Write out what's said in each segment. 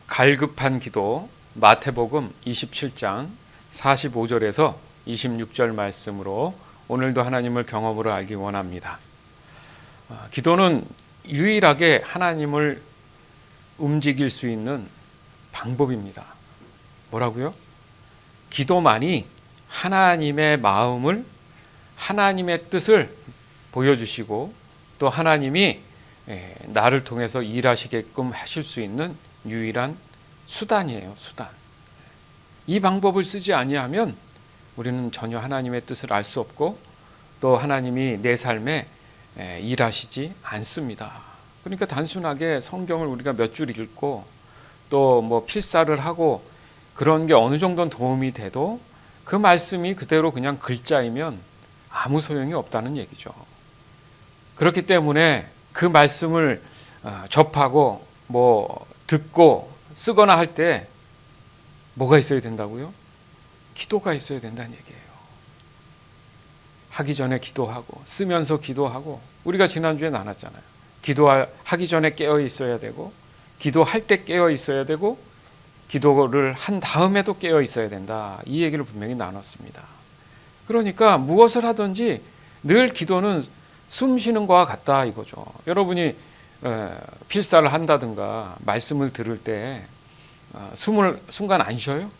갈급한 기도, 마태복음 27장 45절에서 26절 말씀으로 오늘도 하나님을 경험으로 알기 원합니다. 기도는 유일하게 하나님을 움직일 수 있는 방법입니다. 뭐라고요? 기도만이 하나님의 마음을, 하나님의 뜻을 보여주시고 또 하나님이 나를 통해서 일하시게끔 하실 수 있는 유일한 수단이에요. 수단. 이 방법을 쓰지 아니하면 우리는 전혀 하나님의 뜻을 알 수 없고 또 하나님이 내 삶에 일하시지 않습니다. 그러니까 단순하게 성경을 우리가 몇 줄 읽고 또 뭐 필사를 하고 그런 게 어느 정도는 도움이 돼도 그 말씀이 그대로 그냥 글자이면 아무 소용이 없다는 얘기죠. 그렇기 때문에 그 말씀을 접하고 뭐 듣고 쓰거나 할 때 뭐가 있어야 된다고요? 기도가 있어야 된다는 얘기예요. 하기 전에 기도하고 쓰면서 기도하고, 우리가 지난주에 나눴잖아요. 기도하기 전에 깨어 있어야 되고, 기도할 때 깨어 있어야 되고, 기도를 한 다음에도 깨어 있어야 된다. 이 얘기를 분명히 나눴습니다. 그러니까 무엇을 하든지 늘 기도는 숨 쉬는 것과 같다 이거죠. 여러분이 필사를 한다든가 말씀을 들을 때 숨을 순간 안 쉬어요?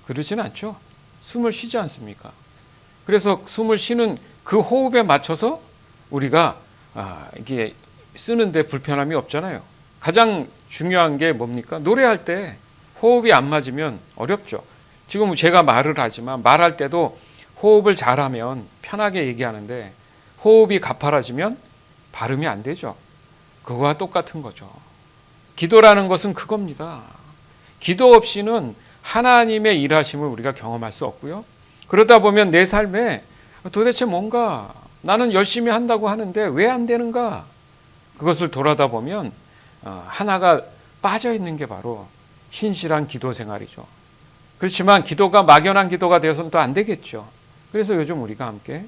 그러진 않죠. 숨을 쉬지 않습니까? 그래서 숨을 쉬는 그 호흡에 맞춰서 우리가 이게 쓰는데 불편함이 없잖아요. 가장 중요한 게 뭡니까? 노래할 때 호흡이 안 맞으면 어렵죠. 지금 제가 말을 하지만 말할 때도 호흡을 잘하면 편하게 얘기하는데 호흡이 가파라지면 발음이 안 되죠. 그거와 똑같은 거죠. 기도라는 것은 그겁니다. 기도 없이는 하나님의 일하심을 우리가 경험할 수 없고요. 그러다 보면 내 삶에 도대체 뭔가 나는 열심히 한다고 하는데 왜 안 되는가? 그것을 돌아다 보면 하나가 빠져 있는 게 바로 신실한 기도 생활이죠. 그렇지만 기도가 막연한 기도가 되어서는 또 안 되겠죠. 그래서 요즘 우리가 함께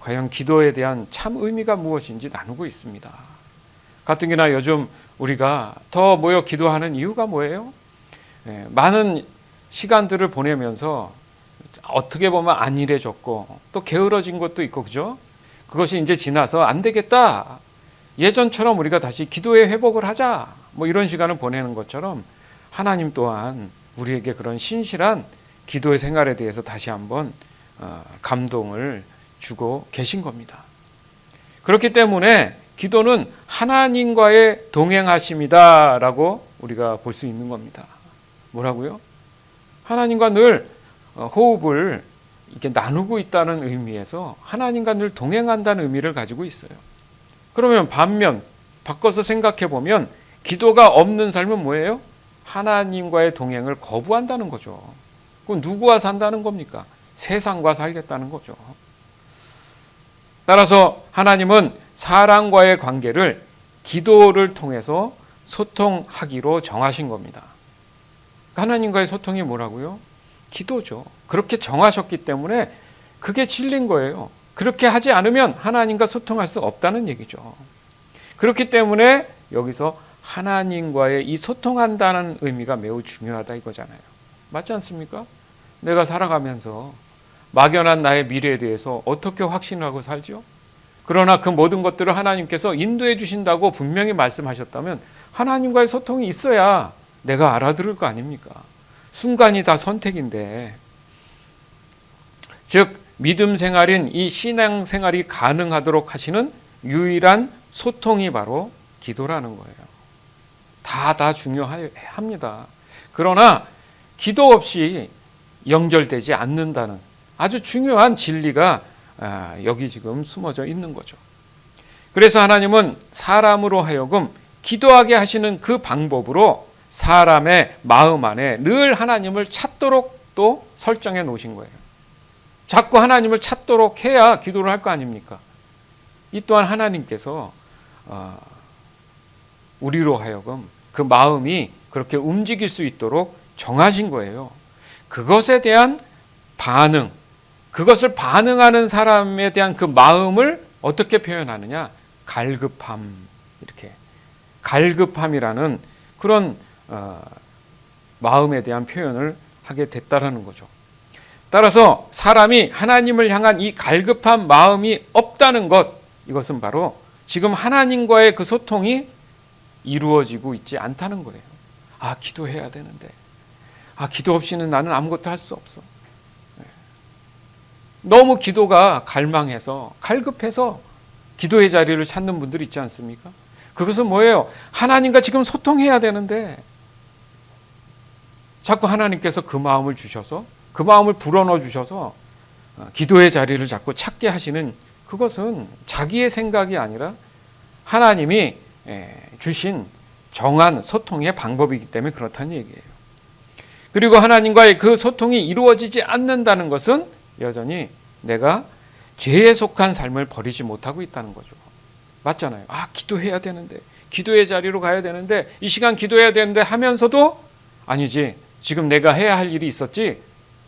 과연 기도에 대한 참 의미가 무엇인지 나누고 있습니다. 가뜩이나 요즘 우리가 더 모여 기도하는 이유가 뭐예요? 많은 시간들을 보내면서 어떻게 보면 안일해졌고 또 게으러진 것도 있고, 그죠? 그것이 이제 지나서 안 되겠다. 예전처럼 우리가 다시 기도의 회복을 하자. 뭐 이런 시간을 보내는 것처럼 하나님 또한 우리에게 그런 신실한 기도의 생활에 대해서 다시 한번 감동을 주고 계신 겁니다. 그렇기 때문에 기도는 하나님과의 동행하심이다라고 우리가 볼 수 있는 겁니다. 뭐라고요? 하나님과 늘 호흡을 이렇게 나누고 있다는 의미에서 하나님과 늘 동행한다는 의미를 가지고 있어요. 그러면 반면 바꿔서 생각해 보면 기도가 없는 삶은 뭐예요? 하나님과의 동행을 거부한다는 거죠. 그럼 누구와 산다는 겁니까? 세상과 살겠다는 거죠. 따라서 하나님은 사람과의 관계를 기도를 통해서 소통하기로 정하신 겁니다. 하나님과의 소통이 뭐라고요? 기도죠. 그렇게 정하셨기 때문에 그게 진리인 거예요. 그렇게 하지 않으면 하나님과 소통할 수 없다는 얘기죠. 그렇기 때문에 여기서 하나님과의 이 소통한다는 의미가 매우 중요하다 이거잖아요. 맞지 않습니까? 내가 살아가면서 막연한 나의 미래에 대해서 어떻게 확신하고 살죠? 그러나 그 모든 것들을 하나님께서 인도해 주신다고 분명히 말씀하셨다면 하나님과의 소통이 있어야 내가 알아들을 거 아닙니까? 순간이 다 선택인데, 즉 믿음 생활인 이 신앙 생활이 가능하도록 하시는 유일한 소통이 바로 기도라는 거예요. 다 중요합니다. 그러나 기도 없이 연결되지 않는다는 아주 중요한 진리가 여기 지금 숨어져 있는 거죠. 그래서 하나님은 사람으로 하여금 기도하게 하시는 그 방법으로 사람의 마음 안에 늘 하나님을 찾도록 또 설정해 놓으신 거예요. 자꾸 하나님을 찾도록 해야 기도를 할 거 아닙니까? 이 또한 하나님께서 우리로 하여금 그 마음이 그렇게 움직일 수 있도록 정하신 거예요. 그것에 대한 반응, 그것을 반응하는 사람에 대한 그 마음을 어떻게 표현하느냐? 갈급함, 이렇게 갈급함이라는 그런 마음에 대한 표현을 하게 됐다라는 거죠. 따라서 사람이 하나님을 향한 이 갈급한 마음이 없다는 것, 이것은 바로 지금 하나님과의 그 소통이 이루어지고 있지 않다는 거예요. 아, 기도해야 되는데, 아, 기도 없이는 나는 아무것도 할 수 없어. 너무 기도가 갈망해서, 갈급해서 기도의 자리를 찾는 분들 있지 않습니까? 그것은 뭐예요? 하나님과 지금 소통해야 되는데 자꾸 하나님께서 그 마음을 주셔서, 그 마음을 불어넣어 주셔서 기도의 자리를 자꾸 찾게 하시는, 그것은 자기의 생각이 아니라 하나님이 주신 정한 소통의 방법이기 때문에 그렇다는 얘기예요. 그리고 하나님과의 그 소통이 이루어지지 않는다는 것은 여전히 내가 죄에 속한 삶을 버리지 못하고 있다는 거죠. 맞잖아요. 아, 기도해야 되는데, 기도의 자리로 가야 되는데, 이 시간 기도해야 되는데 하면서도 아니지, 지금 내가 해야 할 일이 있었지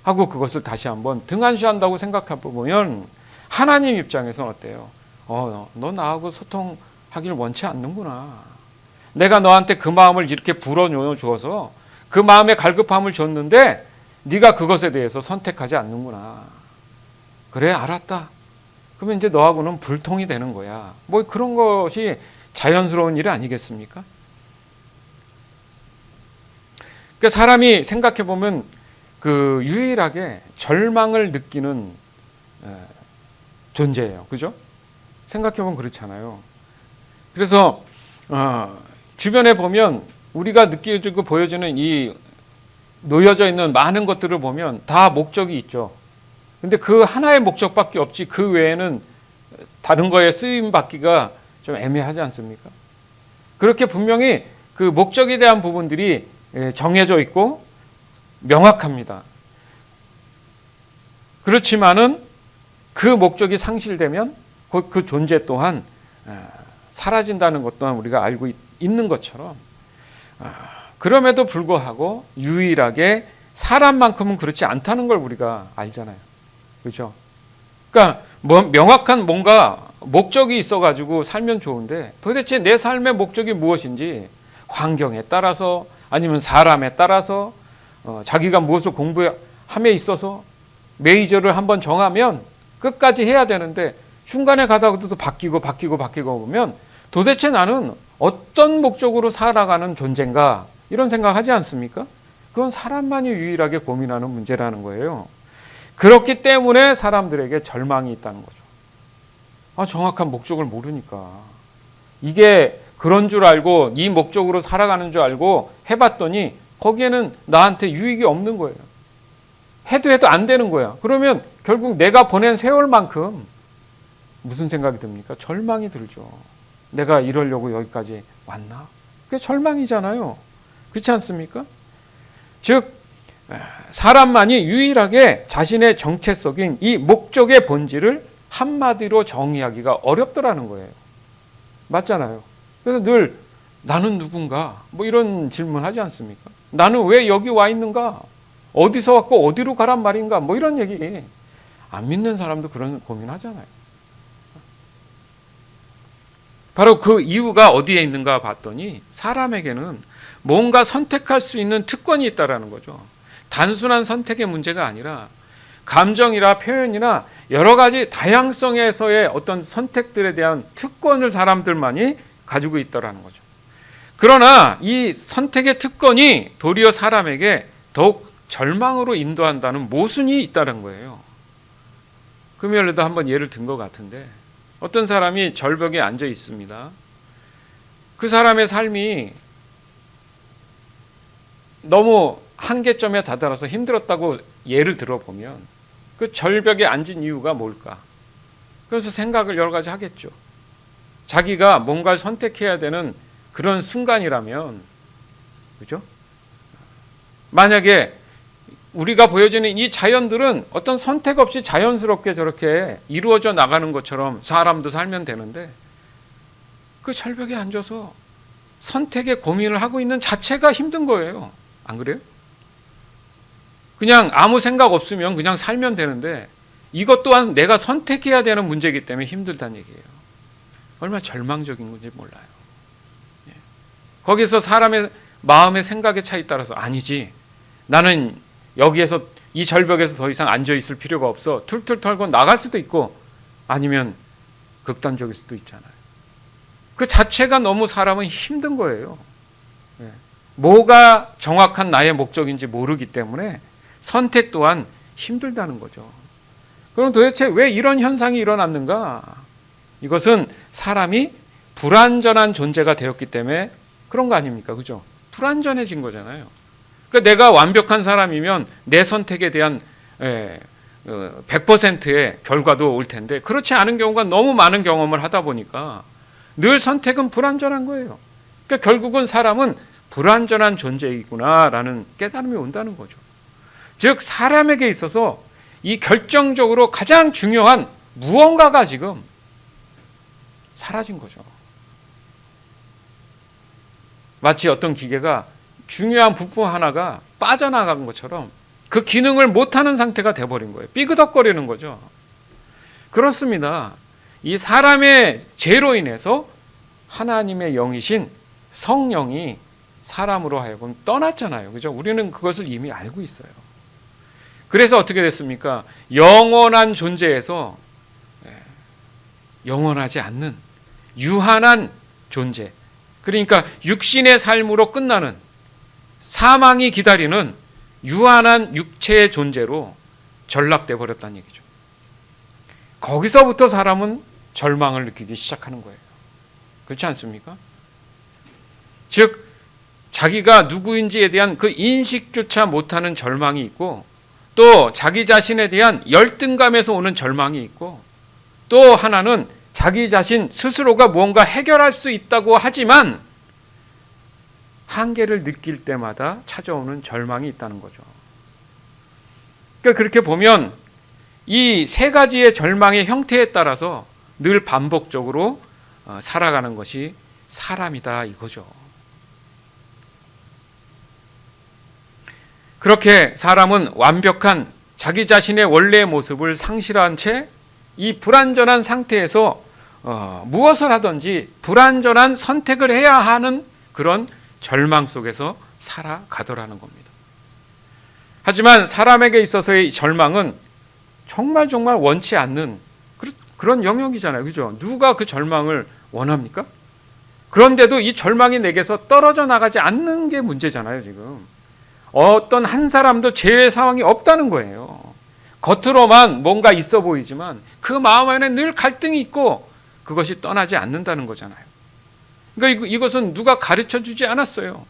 하고 그것을 다시 한번 등한시한다고 생각해 보면 하나님 입장에서는 어때요? 너 나하고 소통하기를 원치 않는구나. 내가 너한테 그 마음을 이렇게 불어넣어 주어서 그 마음의 갈급함을 줬는데 네가 그것에 대해서 선택하지 않는구나. 그래, 알았다. 그러면 이제 너하고는 불통이 되는 거야. 뭐 그런 것이 자연스러운 일 아니겠습니까? 그러니까 사람이 생각해 보면 그 유일하게 절망을 느끼는 존재예요. 그죠? 생각해 보면 그렇잖아요. 그래서 주변에 보면 우리가 느껴지고 보여지는 이 놓여져 있는 많은 것들을 보면 다 목적이 있죠. 근데 그 하나의 목적밖에 없지 그 외에는 다른 거에 쓰임 받기가 좀 애매하지 않습니까? 그렇게 분명히 그 목적에 대한 부분들이 정해져 있고 명확합니다. 그렇지만은 그 목적이 상실되면 곧 그 존재 또한 사라진다는 것 또한 우리가 알고 있는 것처럼, 그럼에도 불구하고 유일하게 사람만큼은 그렇지 않다는 걸 우리가 알잖아요. 그렇죠? 그러니까 명확한 뭔가 목적이 있어가지고 살면 좋은데 도대체 내 삶의 목적이 무엇인지 환경에 따라서 아니면 사람에 따라서 자기가 무엇을 공부함에 있어서 메이저를 한번 정하면 끝까지 해야 되는데 중간에 가다가도 바뀌고 보면 도대체 나는 어떤 목적으로 살아가는 존재인가, 이런 생각하지 않습니까? 그건 사람만이 유일하게 고민하는 문제라는 거예요. 그렇기 때문에 사람들에게 절망이 있다는 거죠. 정확한 목적을 모르니까. 이게 그런 줄 알고 이 목적으로 살아가는 줄 알고 해봤더니 거기에는 나한테 유익이 없는 거예요. 해도 안 되는 거야. 그러면 결국 내가 보낸 세월만큼 무슨 생각이 듭니까? 절망이 들죠. 내가 이러려고 여기까지 왔나? 그게 절망이잖아요. 그렇지 않습니까? 즉 사람만이 유일하게 자신의 정체성인 이 목적의 본질을 한마디로 정의하기가 어렵더라는 거예요. 맞잖아요. 그래서 늘 나는 누군가 뭐 이런 질문 하지 않습니까? 나는 왜 여기 와 있는가? 어디서 왔고 어디로 가란 말인가? 뭐 이런 얘기. 안 믿는 사람도 그런 고민하잖아요. 바로 그 이유가 어디에 있는가 봤더니 사람에게는 뭔가 선택할 수 있는 특권이 있다라는 거죠. 단순한 선택의 문제가 아니라 감정이나 표현이나 여러 가지 다양성에서의 어떤 선택들에 대한 특권을 사람들만이 가지고 있다라는 거죠. 그러나 이 선택의 특권이 도리어 사람에게 더욱 절망으로 인도한다는 모순이 있다는 거예요. 금요일에도 한번 예를 든 것 같은데 어떤 사람이 절벽에 앉아 있습니다. 그 사람의 삶이 너무 한계점에 다다라서 힘들었다고 예를 들어보면 그 절벽에 앉은 이유가 뭘까? 그래서 생각을 여러 가지 하겠죠. 자기가 뭔가를 선택해야 되는 그런 순간이라면, 그죠? 만약에 우리가 보여지는 이 자연들은 어떤 선택 없이 자연스럽게 저렇게 이루어져 나가는 것처럼 사람도 살면 되는데 그 절벽에 앉아서 선택의 고민을 하고 있는 자체가 힘든 거예요. 안 그래요? 그냥 아무 생각 없으면 그냥 살면 되는데 이것 또한 내가 선택해야 되는 문제이기 때문에 힘들다는 얘기예요. 얼마나 절망적인 건지 몰라요. 거기서 사람의 마음의 생각의 차이 따라서 아니지, 나는 여기에서 이 절벽에서 더 이상 앉아 있을 필요가 없어. 툴툴 털고 나갈 수도 있고, 아니면 극단적일 수도 있잖아요. 그 자체가 너무 사람은 힘든 거예요. 뭐가 정확한 나의 목적인지 모르기 때문에 선택 또한 힘들다는 거죠. 그럼 도대체 왜 이런 현상이 일어났는가? 이것은 사람이 불완전한 존재가 되었기 때문에 그런 거 아닙니까? 그죠? 불완전해진 거잖아요. 그러니까 내가 완벽한 사람이면 내 선택에 대한 100%의 결과도 올 텐데, 그렇지 않은 경우가 너무 많은 경험을 하다 보니까 늘 선택은 불완전한 거예요. 그러니까 결국은 사람은 불완전한 존재이구나라는 깨달음이 온다는 거죠. 즉 사람에게 있어서 이 결정적으로 가장 중요한 무언가가 지금 사라진 거죠. 마치 어떤 기계가 중요한 부품 하나가 빠져나간 것처럼 그 기능을 못하는 상태가 돼버린 거예요. 삐그덕거리는 거죠. 그렇습니다. 이 사람의 죄로 인해서 하나님의 영이신 성령이 사람으로 하여금 떠났잖아요. 그죠? 우리는 그것을 이미 알고 있어요. 그래서 어떻게 됐습니까? 영원한 존재에서 영원하지 않는 유한한 존재, 그러니까 육신의 삶으로 끝나는, 사망이 기다리는 유한한 육체의 존재로 전락돼 버렸다는 얘기죠. 거기서부터 사람은 절망을 느끼기 시작하는 거예요. 그렇지 않습니까? 즉 자기가 누구인지에 대한 그 인식조차 못하는 절망이 있고, 또 자기 자신에 대한 열등감에서 오는 절망이 있고, 또 하나는 자기 자신 스스로가 무언가 해결할 수 있다고 하지만 한계를 느낄 때마다 찾아오는 절망이 있다는 거죠. 그러니까 그렇게 보면 이 세 가지의 절망의 형태에 따라서 늘 반복적으로 살아가는 것이 사람이다 이거죠. 그렇게 사람은 완벽한 자기 자신의 원래의 모습을 상실한 채 이 불완전한 상태에서 무엇을 하든지 불완전한 선택을 해야 하는 그런 절망 속에서 살아가더라는 겁니다. 하지만 사람에게 있어서의 절망은 정말 원치 않는 그런 영역이잖아요. 그죠? 누가 그 절망을 원합니까? 그런데도 이 절망이 내게서 떨어져 나가지 않는 게 문제잖아요. 지금 어떤 한 사람도 제외 상황이 없다는 거예요. 겉으로만 뭔가 있어 보이지만 그 마음 안에 늘 갈등이 있고 그것이 떠나지 않는다는 거잖아요. 그러니까 이것은 누가 가르쳐 주지 않았어요.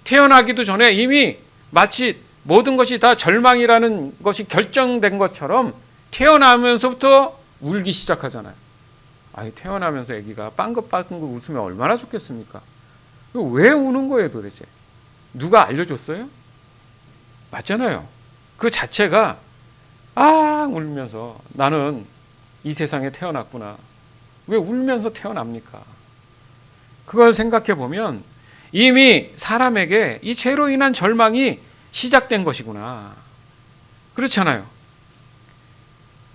태어나기도 전에 이미 마치 모든 것이 다 절망이라는 것이 결정된 것처럼 태어나면서부터 울기 시작하잖아요. 아니, 태어나면서 아기가 빵긋빵긋 웃으면 얼마나 좋겠습니까? 왜 우는 거예요 도대체? 누가 알려줬어요? 맞잖아요. 그 자체가 울면서 나는 이 세상에 태어났구나. 왜 울면서 태어납니까? 그걸 생각해 보면 이미 사람에게 이 죄로 인한 절망이 시작된 것이구나. 그렇잖아요.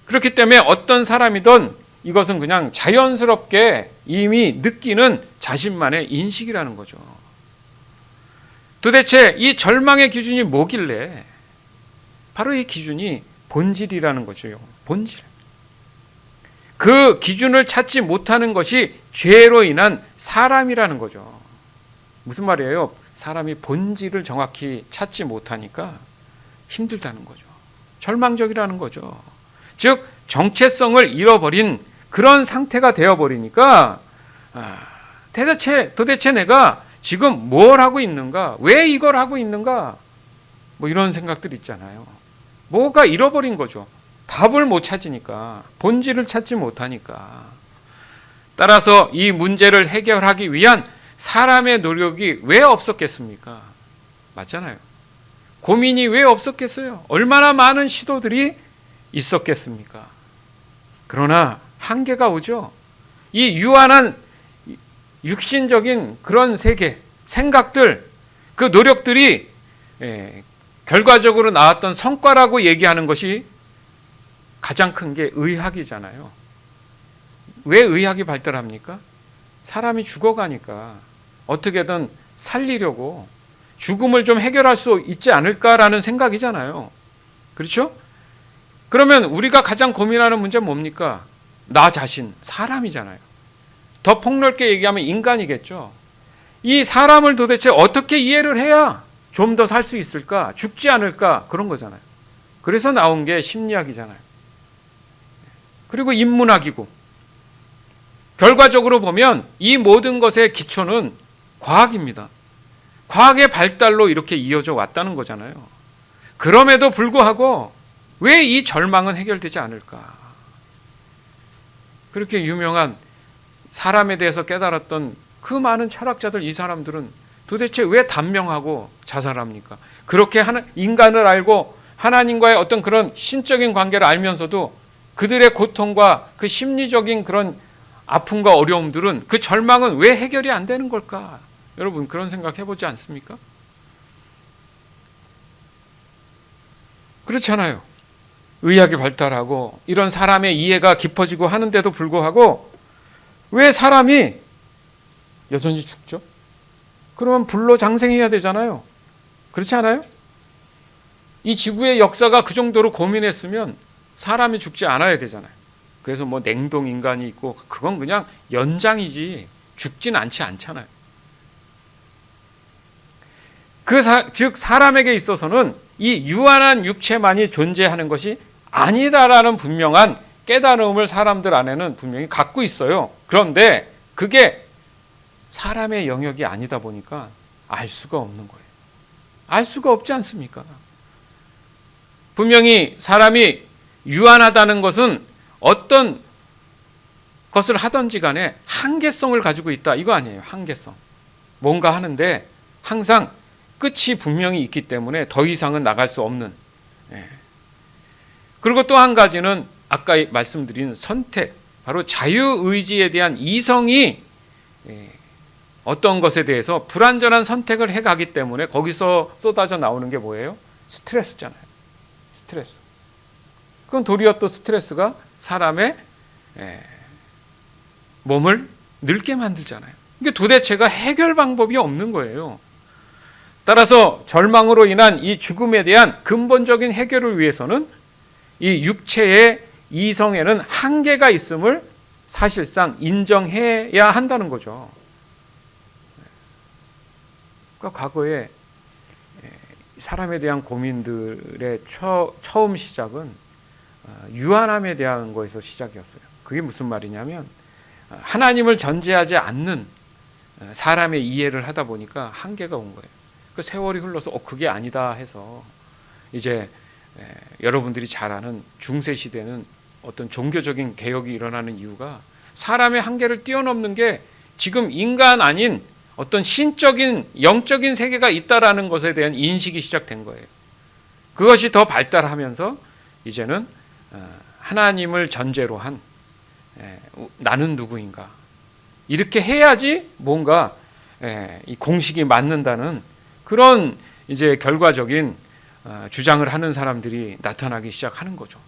그렇기 때문에 어떤 사람이든 이것은 그냥 자연스럽게 이미 느끼는 자신만의 인식이라는 거죠. 도대체 이 절망의 기준이 뭐길래? 바로 이 기준이 본질이라는 거죠. 본질. 그 기준을 찾지 못하는 것이 죄로 인한 사람이라는 거죠. 무슨 말이에요? 사람이 본질을 정확히 찾지 못하니까 힘들다는 거죠. 절망적이라는 거죠. 즉 정체성을 잃어버린 그런 상태가 되어버리니까 도대체 내가 지금 뭘 하고 있는가? 왜 이걸 하고 있는가? 뭐 이런 생각들 있잖아요. 뭐가 잃어버린 거죠. 답을 못 찾으니까, 본질을 찾지 못하니까. 따라서 이 문제를 해결하기 위한 사람의 노력이 왜 없었겠습니까? 맞잖아요. 고민이 왜 없었겠어요? 얼마나 많은 시도들이 있었겠습니까? 그러나 한계가 오죠. 이 유한한 육신적인 그런 세계, 생각들, 그 노력들이 결과적으로 나왔던 성과라고 얘기하는 것이 가장 큰 게 의학이잖아요. 왜 의학이 발달합니까? 사람이 죽어가니까 어떻게든 살리려고 죽음을 좀 해결할 수 있지 않을까라는 생각이잖아요. 그렇죠? 그러면 우리가 가장 고민하는 문제는 뭡니까? 나 자신, 사람이잖아요. 더 폭넓게 얘기하면 인간이겠죠. 이 사람을 도대체 어떻게 이해를 해야 좀 더 살 수 있을까? 죽지 않을까? 그런 거잖아요. 그래서 나온 게 심리학이잖아요. 그리고 인문학이고, 결과적으로 보면 이 모든 것의 기초는 과학입니다. 과학의 발달로 이렇게 이어져 왔다는 거잖아요. 그럼에도 불구하고 왜 이 절망은 해결되지 않을까? 그렇게 유명한 사람에 대해서 깨달았던 그 많은 철학자들, 이 사람들은 도대체 왜 단명하고 자살합니까? 그렇게 인간을 알고 하나님과의 어떤 그런 신적인 관계를 알면서도 그들의 고통과 그 심리적인 그런 아픔과 어려움들은, 그 절망은 왜 해결이 안 되는 걸까? 여러분 그런 생각 해보지 않습니까? 그렇잖아요. 의학이 발달하고 이런 사람의 이해가 깊어지고 하는데도 불구하고 왜 사람이 여전히 죽죠? 그러면 불로장생해야 되잖아요. 그렇지 않아요? 이 지구의 역사가 그 정도로 고민했으면 사람이 죽지 않아야 되잖아요. 그래서 뭐 냉동 인간이 있고 그건 그냥 연장이지 죽진 않잖아요. 즉 사람에게 있어서는 이 유한한 육체만이 존재하는 것이 아니다라는 분명한 깨달음을 사람들 안에는 분명히 갖고 있어요. 그런데 그게 사람의 영역이 아니다 보니까 알 수가 없는 거예요. 알 수가 없지 않습니까? 분명히 사람이 유한하다는 것은 어떤 것을 하든지 간에 한계성을 가지고 있다, 이거 아니에요. 한계성. 뭔가 하는데 항상 끝이 분명히 있기 때문에 더 이상은 나갈 수 없는. 그리고 또 한 가지는 아까 말씀드린 선택, 바로 자유의지에 대한 이성이 어떤 것에 대해서 불완전한 선택을 해가기 때문에 거기서 쏟아져 나오는 게 뭐예요? 스트레스잖아요. 스트레스. 그건 도리어 또 스트레스가 사람의 몸을 늙게 만들잖아요. 이게 도대체가 해결 방법이 없는 거예요. 따라서 절망으로 인한 이 죽음에 대한 근본적인 해결을 위해서는 이 육체의 이성에는 한계가 있음을 사실상 인정해야 한다는 거죠. 그러니까 과거에 사람에 대한 고민들의 처음 시작은 유한함에 대한 거에서 시작이었어요. 그게 무슨 말이냐면 하나님을 전제하지 않는 사람의 이해를 하다 보니까 한계가 온 거예요. 그 세월이 흘러서 그게 아니다 해서 이제 여러분들이 잘 아는 중세 시대는 어떤 종교적인 개혁이 일어나는 이유가 사람의 한계를 뛰어넘는 게 지금 인간 아닌 어떤 신적인 영적인 세계가 있다라는 것에 대한 인식이 시작된 거예요. 그것이 더 발달하면서 이제는 하나님을 전제로 한 나는 누구인가, 이렇게 해야지 뭔가 이 공식이 맞는다는 그런 이제 결과적인 주장을 하는 사람들이 나타나기 시작하는 거죠.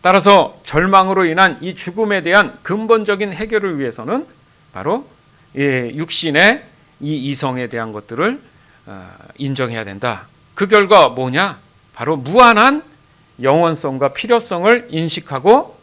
따라서 절망으로 인한 이 죽음에 대한 근본적인 해결을 위해서는 바로 육신의 이 이성에 대한 것들을 인정해야 된다. 그 결과 뭐냐? 바로 무한한 영원성과 필요성을 인식하고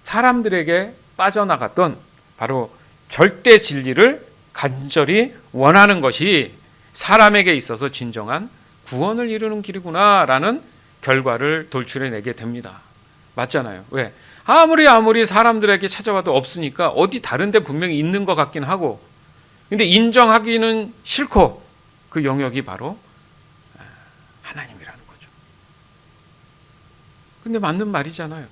사람들에게 빠져나갔던 바로 절대 진리를 간절히 원하는 것이 사람에게 있어서 진정한 구원을 이루는 길이구나라는 결과를 돌출해내게 됩니다. 맞잖아요. 왜? 아무리 사람들에게 찾아와도 없으니까 어디 다른 데 분명히 있는 것 같긴 하고, 근데 인정하기는 싫고, 그 영역이 바로 하나님이라는 거죠. 근데 맞는 말이잖아요.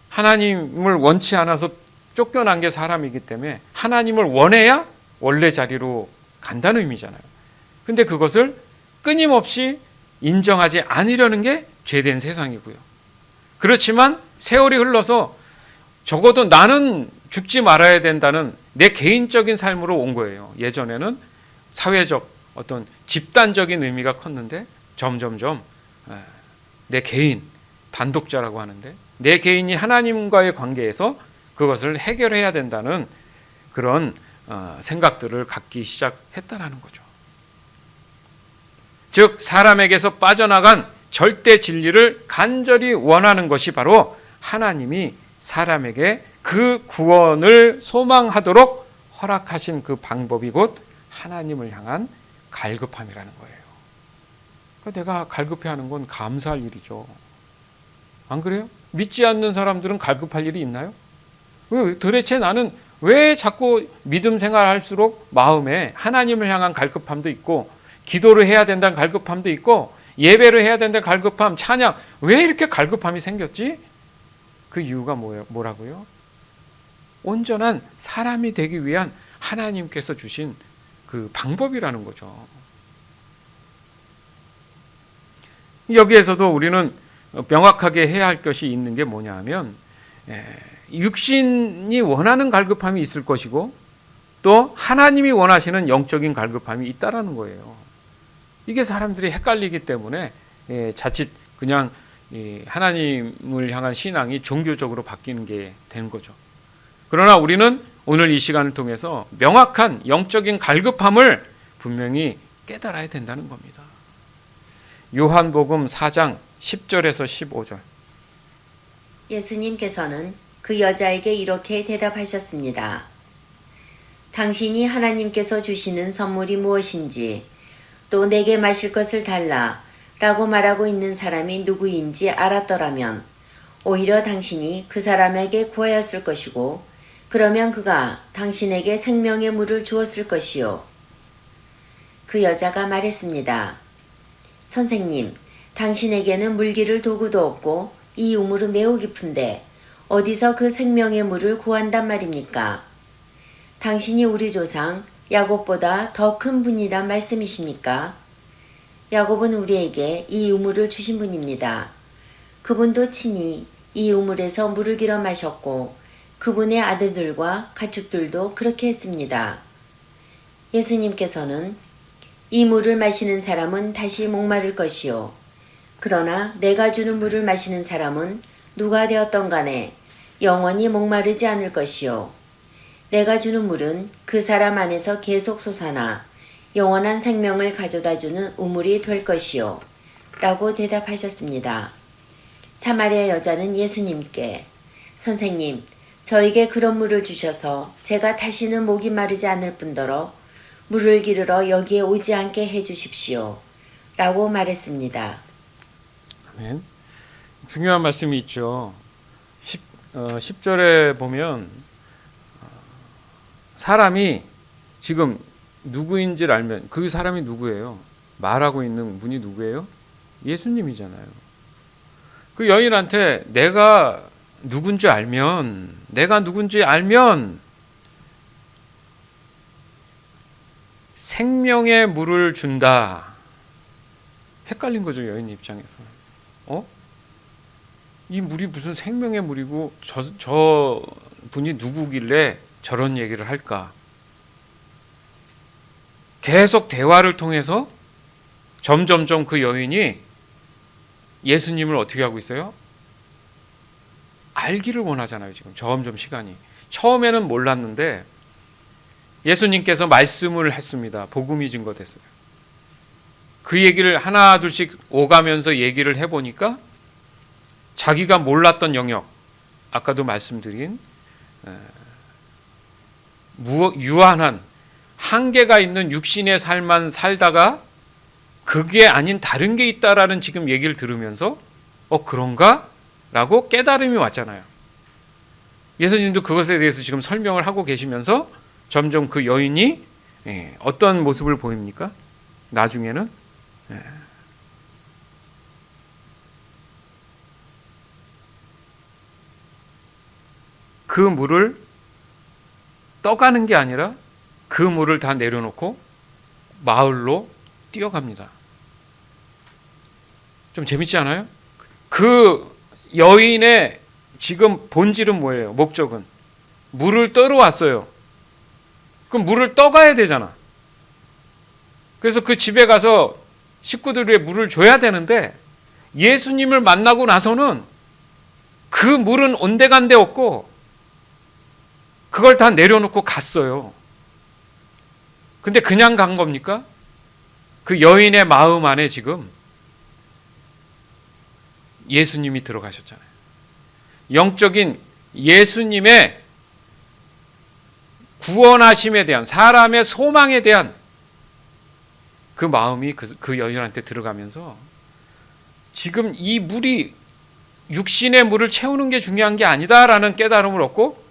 하나님을 원치 않아서 쫓겨난 게 사람이기 때문에 하나님을 원해야 원래 자리로 간다는 의미잖아요. 근데 그것을 끊임없이 인정하지 않으려는 게 죄된 세상이고요. 그렇지만 세월이 흘러서 적어도 나는 죽지 말아야 된다는 내 개인적인 삶으로 온 거예요. 예전에는 사회적 어떤 집단적인 의미가 컸는데 점점점 내 개인, 단독자라고 하는데 내 개인이 하나님과의 관계에서 그것을 해결해야 된다는 그런 생각들을 갖기 시작했다라는 거죠. 즉 사람에게서 빠져나간 절대 진리를 간절히 원하는 것이 바로 하나님이 사람에게 그 구원을 소망하도록 허락하신 그 방법이 곧 하나님을 향한 갈급함이라는 거예요. 그러니까 내가 갈급해하는 건 감사할 일이죠. 안 그래요? 믿지 않는 사람들은 갈급할 일이 있나요? 도대체 나는 왜 자꾸 믿음 생활할수록 마음에 하나님을 향한 갈급함도 있고 기도를 해야 된다는 갈급함도 있고 예배를 해야 된다는 갈급함, 찬양, 왜 이렇게 갈급함이 생겼지? 그 이유가 뭐라고요? 온전한 사람이 되기 위한 하나님께서 주신 그 방법이라는 거죠. 여기에서도 우리는 명확하게 해야 할 것이 있는 게 뭐냐 하면 육신이 원하는 갈급함이 있을 것이고 또 하나님이 원하시는 영적인 갈급함이 있다라는 거예요. 이게 사람들이 헷갈리기 때문에 자칫 그냥 하나님을 향한 신앙이 종교적으로 바뀌는 게 되는 거죠. 그러나 우리는 오늘 이 시간을 통해서 명확한 영적인 갈급함을 분명히 깨달아야 된다는 겁니다. 요한복음 4장 10절에서 15절. 예수님께서는 그 여자에게 이렇게 대답하셨습니다. 당신이 하나님께서 주시는 선물이 무엇인지 또 내게 마실 것을 달라 라고 말하고 있는 사람이 누구인지 알았더라면 오히려 당신이 그 사람에게 구하였을 것이고 그러면 그가 당신에게 생명의 물을 주었을 것이요. 그 여자가 말했습니다. 선생님, 당신에게는 물기를 도구도 없고 이 우물은 매우 깊은데 어디서 그 생명의 물을 구한단 말입니까? 당신이 우리 조상 야곱보다 더 큰 분이란 말씀이십니까? 야곱은 우리에게 이 우물을 주신 분입니다. 그분도 친히 이 우물에서 물을 길어 마셨고 그분의 아들들과 가축들도 그렇게 했습니다. 예수님께서는 이 물을 마시는 사람은 다시 목마를 것이요. 그러나 내가 주는 물을 마시는 사람은 누가 되었던 간에 영원히 목마르지 않을 것이요. 내가 주는 물은 그 사람 안에서 계속 솟아나 영원한 생명을 가져다 주는 우물이 될 것이요. 라고 대답하셨습니다. 사마리아 여자는 예수님께 선생님, 저에게 그런 물을 주셔서 제가 다시는 목이 마르지 않을 뿐더러 물을 기르러 여기에 오지 않게 해 주십시오. 라고 말했습니다. 아멘. 중요한 말씀이 있죠. 10절에 보면 사람이 지금 누구인지를 알면 그 사람이 누구예요? 말하고 있는 분이 누구예요? 예수님이잖아요. 그 여인한테 내가 누군지 알면 생명의 물을 준다. 헷갈린 거죠, 여인 입장에서. 이 물이 무슨 생명의 물이고 저 분이 누구길래 저런 얘기를 할까? 계속 대화를 통해서 점점점 그 여인이 예수님을 어떻게 하고 있어요? 알기를 원하잖아요. 지금 점점 시간이. 처음에는 몰랐는데 예수님께서 말씀을 했습니다. 복음이 증거됐어요. 그 얘기를 하나 둘씩 오가면서 얘기를 해보니까 자기가 몰랐던 영역, 아까도 말씀드린 유한한 한계가 있는 육신의 삶만 살다가 그게 아닌 다른 게 있다라는 지금 얘기를 들으면서 그런가? 라고 깨달음이 왔잖아요. 예수님도 그것에 대해서 지금 설명을 하고 계시면서 점점 그 여인이 어떤 모습을 보입니까? 나중에는 그 물을 떠가는 게 아니라 그 물을 다 내려놓고 마을로 뛰어갑니다. 좀 재밌지 않아요? 그 여인의 지금 본질은 뭐예요? 목적은 물을 떠러 왔어요. 그럼 물을 떠가야 되잖아. 그래서 그 집에 가서 식구들에게 물을 줘야 되는데 예수님을 만나고 나서는 그 물은 온데간데 없고 그걸 다 내려놓고 갔어요. 근데 그냥 간 겁니까? 그 여인의 마음 안에 지금 예수님이 들어가셨잖아요. 영적인 예수님의 구원하심에 대한, 사람의 소망에 대한 그 마음이 그 여인한테 들어가면서 지금 이 물이 육신의 물을 채우는 게 중요한 게 아니다라는 깨달음을 얻고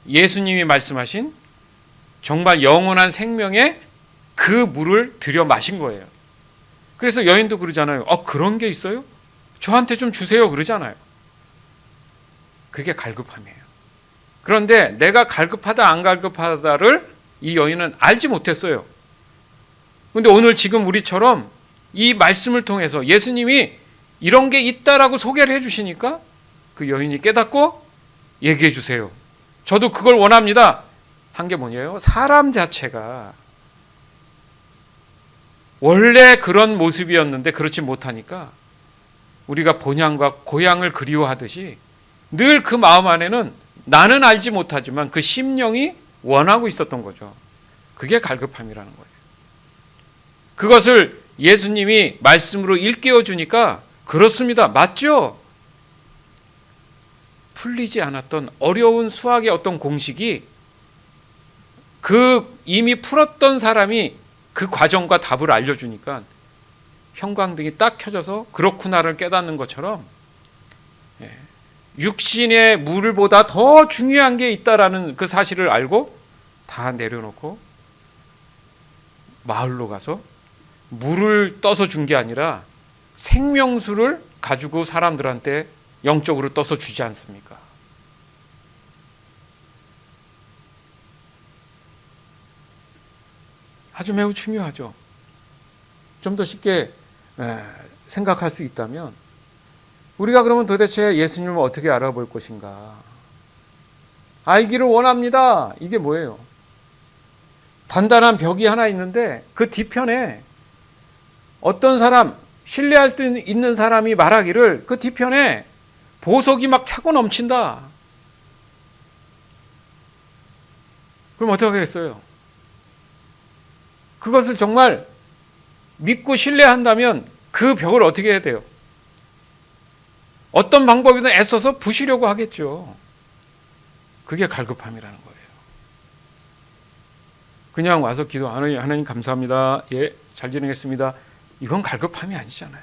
예수님이 말씀하신 정말 영원한 생명의 그 물을 들여 마신 거예요. 그래서 여인도 그러잖아요. 그런 게 있어요? 저한테 좀 주세요 그러잖아요. 그게 갈급함이에요. 그런데 내가 갈급하다 안 갈급하다를 이 여인은 알지 못했어요. 그런데 오늘 지금 우리처럼 이 말씀을 통해서 예수님이 이런 게 있다라고 소개를 해주시니까 그 여인이 깨닫고 얘기해 주세요. 저도 그걸 원합니다. 한 게 뭐냐요? 사람 자체가 원래 그런 모습이었는데 그렇지 못하니까 우리가 본향과 고향을 그리워하듯이 늘 그 마음 안에는 나는 알지 못하지만 그 심령이 원하고 있었던 거죠. 그게 갈급함이라는 거예요. 그것을 예수님이 말씀으로 일깨워 주니까 그렇습니다. 맞죠? 풀리지 않았던 어려운 수학의 어떤 공식이 그 이미 풀었던 사람이 그 과정과 답을 알려주니까 형광등이 딱 켜져서 그렇구나를 깨닫는 것처럼 육신의 물보다 더 중요한 게 있다라는 그 사실을 알고 다 내려놓고 마을로 가서 물을 떠서 준 게 아니라 생명수를 가지고 사람들한테 영적으로 떠서 주지 않습니까? 아주 매우 중요하죠. 좀 더 쉽게 생각할 수 있다면 우리가 그러면 도대체 예수님을 어떻게 알아볼 것인가? 알기를 원합니다. 이게 뭐예요? 단단한 벽이 하나 있는데 그 뒤편에 어떤 사람, 신뢰할 수 있는 사람이 말하기를 그 뒤편에 보석이 막 차고 넘친다. 그럼 어떻게 하겠어요? 그것을 정말 믿고 신뢰한다면 그 벽을 어떻게 해야 돼요? 어떤 방법이든 애써서 부시려고 하겠죠. 그게 갈급함이라는 거예요. 그냥 와서 기도, 하나님 감사합니다. 예, 잘 지내겠습니다. 이건 갈급함이 아니잖아요.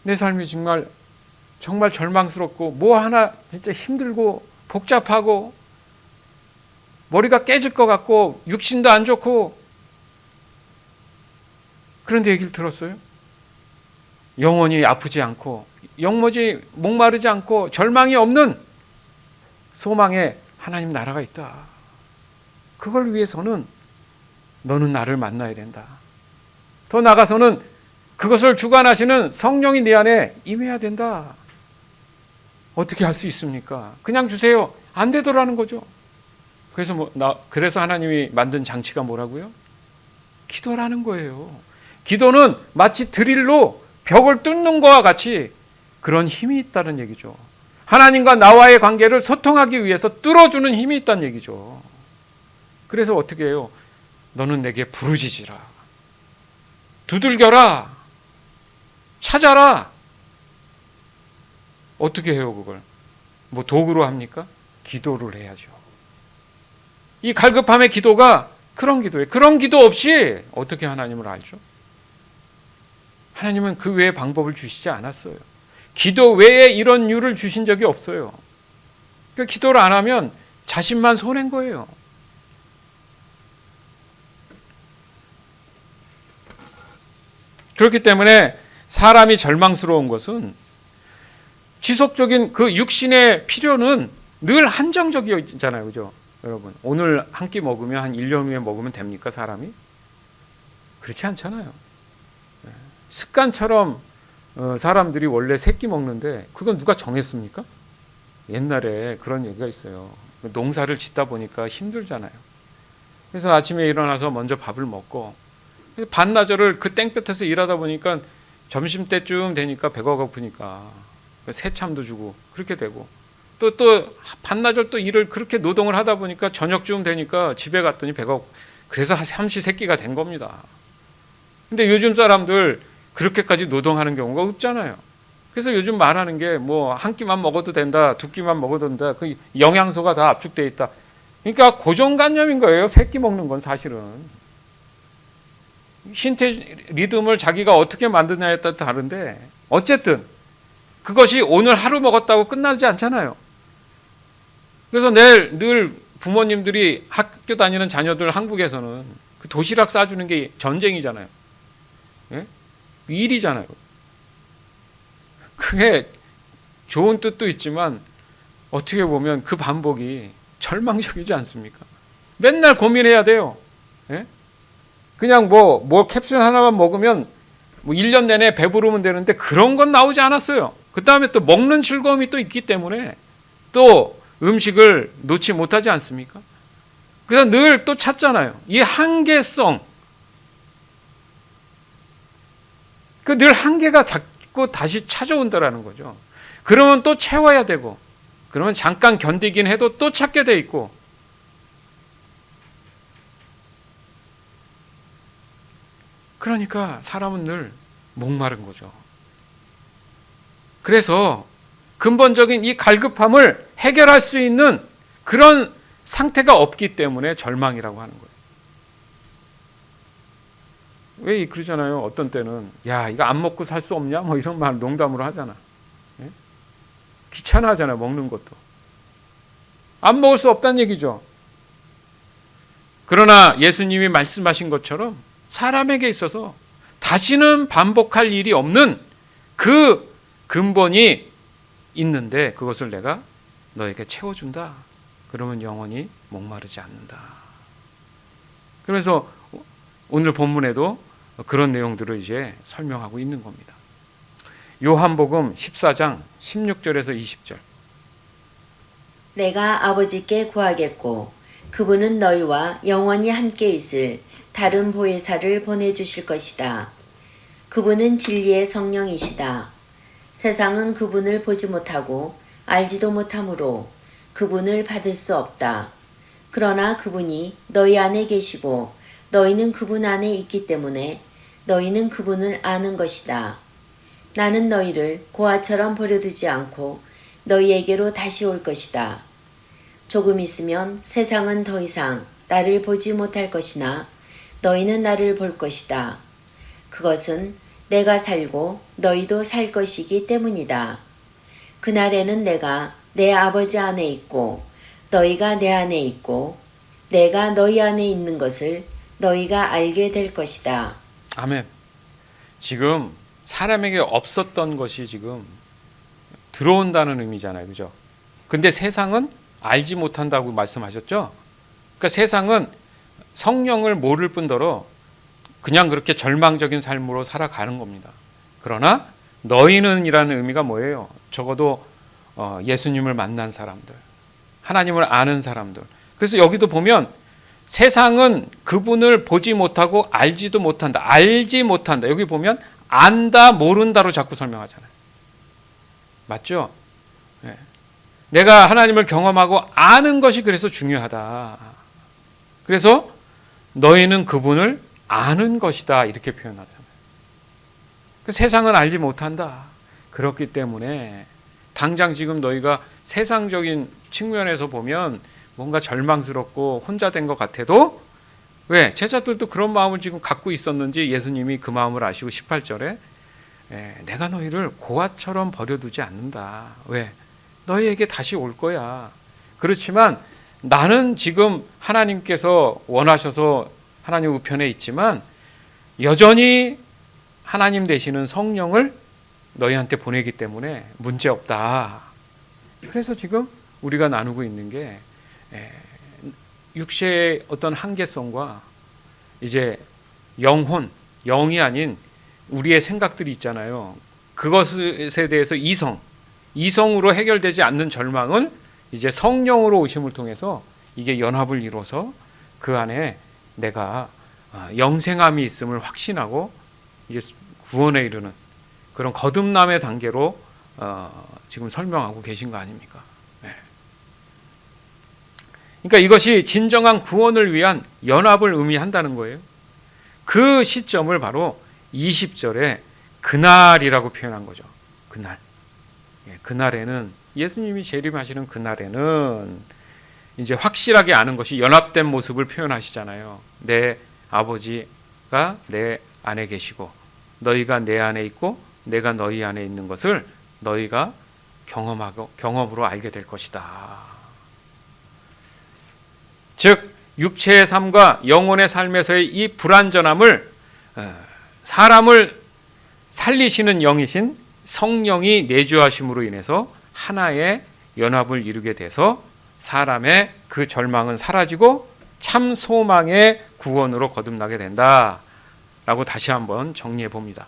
내 삶이 정말 절망스럽고 뭐 하나 진짜 힘들고 복잡하고 머리가 깨질 것 같고 육신도 안 좋고 그런데 얘기를 들었어요. 영원히 아프지 않고 영원히 목마르지 않고 절망이 없는 소망의 하나님 나라가 있다. 그걸 위해서는 너는 나를 만나야 된다. 더 나아가서는 그것을 주관하시는 성령이 내 안에 임해야 된다. 어떻게 할 수 있습니까? 그냥 주세요. 안 되더라는 거죠. 그래서 하나님이 만든 장치가 뭐라고요? 기도라는 거예요. 기도는 마치 드릴로 벽을 뚫는 것과 같이 그런 힘이 있다는 얘기죠. 하나님과 나와의 관계를 소통하기 위해서 뚫어주는 힘이 있다는 얘기죠. 그래서 어떻게 해요? 너는 내게 부르짖으라. 두들겨라. 찾아라. 어떻게 해요, 그걸? 뭐 도구로 합니까? 기도를 해야죠. 이 갈급함의 기도가 그런 기도예요. 그런 기도 없이 어떻게 하나님을 알죠? 하나님은 그 외의 방법을 주시지 않았어요. 기도 외에 이런 유를 주신 적이 없어요. 그러니까 기도를 안 하면 자신만 손해인 거예요. 그렇기 때문에 사람이 절망스러운 것은 지속적인 그 육신의 필요는 늘 한정적이잖아요. 그죠? 여러분, 오늘 한 끼 먹으면 한 1년 후에 먹으면 됩니까, 사람이? 그렇지 않잖아요. 습관처럼 사람들이 원래 3끼 먹는데 그건 누가 정했습니까? 옛날에 그런 얘기가 있어요. 농사를 짓다 보니까 힘들잖아요. 그래서 아침에 일어나서 먼저 밥을 먹고 반나절을 그 땡볕에서 일하다 보니까 점심때쯤 되니까 배가 고프니까 새참도 주고 그렇게 되고 또 반나절 또 일을 그렇게 노동을 하다 보니까 저녁쯤 되니까 집에 갔더니 배가 그래서 삼시세끼가 된 겁니다. 근데 요즘 사람들 그렇게까지 노동하는 경우가 없잖아요. 그래서 요즘 말하는 게 뭐 한 끼만 먹어도 된다, 두 끼만 먹어도 된다. 그 영양소가 다 압축돼 있다. 그러니까 고정관념인 거예요. 세 끼 먹는 건 사실은. 신체 리듬을 자기가 어떻게 만드냐에 따라 다른데 어쨌든 그것이 오늘 하루 먹었다고 끝나지 않잖아요. 그래서 늘 부모님들이 학교 다니는 자녀들 한국에서는 그 도시락 싸주는 게 전쟁이잖아요. 예? 일이잖아요. 그게 좋은 뜻도 있지만 어떻게 보면 그 반복이 절망적이지 않습니까? 맨날 고민해야 돼요. 예? 그냥 뭐 캡슐 하나만 먹으면 뭐 1년 내내 배부르면 되는데 그런 건 나오지 않았어요. 그 다음에 또 먹는 즐거움이 또 있기 때문에 또 음식을 놓지 못하지 않습니까? 그래서 늘 또 찾잖아요. 이 한계성. 그 늘 한계가 자꾸 다시 찾아온다라는 거죠. 그러면 또 채워야 되고, 그러면 잠깐 견디긴 해도 또 찾게 돼 있고, 그러니까 사람은 늘 목마른 거죠. 그래서 근본적인 이 갈급함을 해결할 수 있는 그런 상태가 없기 때문에 절망이라고 하는 거예요. 왜 그러잖아요. 어떤 때는 야 이거 안 먹고 살 수 없냐 뭐 이런 말 농담으로 하잖아. 예? 귀찮아하잖아요. 먹는 것도. 안 먹을 수 없다는 얘기죠. 그러나 예수님이 말씀하신 것처럼 사람에게 있어서 다시는 반복할 일이 없는 그 근본이 있는데 그것을 내가 너에게 채워준다. 그러면 영원히 목마르지 않는다. 그래서 오늘 본문에도 그런 내용들을 이제 설명하고 있는 겁니다. 요한복음 14장 16절에서 20절. 내가 아버지께 구하겠고 그분은 너희와 영원히 함께 있을 다른 보혜사를 보내주실 것이다. 그분은 진리의 성령이시다. 세상은 그분을 보지 못하고 알지도 못하므로 그분을 받을 수 없다. 그러나 그분이 너희 안에 계시고 너희는 그분 안에 있기 때문에 너희는 그분을 아는 것이다. 나는 너희를 고아처럼 버려두지 않고 너희에게로 다시 올 것이다. 조금 있으면 세상은 더 이상 나를 보지 못할 것이나 너희는 나를 볼 것이다. 그것은 내가 살고 너희도 살 것이기 때문이다. 그날에는 내가 내 아버지 안에 있고 너희가 내 안에 있고 내가 너희 안에 있는 것을 너희가 알게 될 것이다. 아멘. 지금 사람에게 없었던 것이 지금 들어온다는 의미잖아요. 그죠? 근데 세상은 알지 못한다고 말씀하셨죠? 그러니까 세상은 성령을 모를 뿐더러 그냥 그렇게 절망적인 삶으로 살아가는 겁니다. 그러나 너희는 이라는 의미가 뭐예요? 적어도 예수님을 만난 사람들, 하나님을 아는 사람들. 그래서 여기도 보면 세상은 그분을 보지 못하고 알지도 못한다. 알지 못한다. 여기 보면 안다, 모른다로 자꾸 설명하잖아요. 맞죠? 네. 내가 하나님을 경험하고 아는 것이 그래서 중요하다. 그래서 너희는 그분을 아는 것이다. 이렇게 표현하잖아요. 그 세상은 알지 못한다. 그렇기 때문에 당장 지금 너희가 세상적인 측면에서 보면 뭔가 절망스럽고 혼자 된 것 같아도 왜? 제자들도 그런 마음을 지금 갖고 있었는지 예수님이 그 마음을 아시고 18절에 내가 너희를 고아처럼 버려두지 않는다. 왜? 너희에게 다시 올 거야. 그렇지만 나는 지금 하나님께서 원하셔서 하나님 우편에 있지만 여전히 하나님 되시는 성령을 너희한테 보내기 때문에 문제없다. 그래서 지금 우리가 나누고 있는 게 육체의 어떤 한계성과 이제 영혼, 영이 아닌 우리의 생각들이 있잖아요. 그것에 대해서 이성으로 해결되지 않는 절망은 이제 성령으로 오심을 통해서 이게 연합을 이뤄서 그 안에 내가 영생함이 있음을 확신하고 이제 구원에 이르는 그런 거듭남의 단계로 지금 설명하고 계신 거 아닙니까? 네. 그러니까 이것이 진정한 구원을 위한 연합을 의미한다는 거예요. 그 시점을 바로 20절에 그날이라고 표현한 거죠. 그날. 그날에는 예수님이 재림하시는 그날에는 이제 확실하게 아는 것이 연합된 모습을 표현하시잖아요. 내 아버지가 내 안에 계시고 너희가 내 안에 있고 내가 너희 안에 있는 것을 너희가 경험으로 알게 될 것이다. 즉 육체의 삶과 영혼의 삶에서의 이 불완전함을 사람을 살리시는 영이신 성령이 내주하심으로 인해서 하나의 연합을 이루게 돼서 사람의 그 절망은 사라지고 참 소망의 구원으로 거듭나게 된다라고 다시 한번 정리해 봅니다.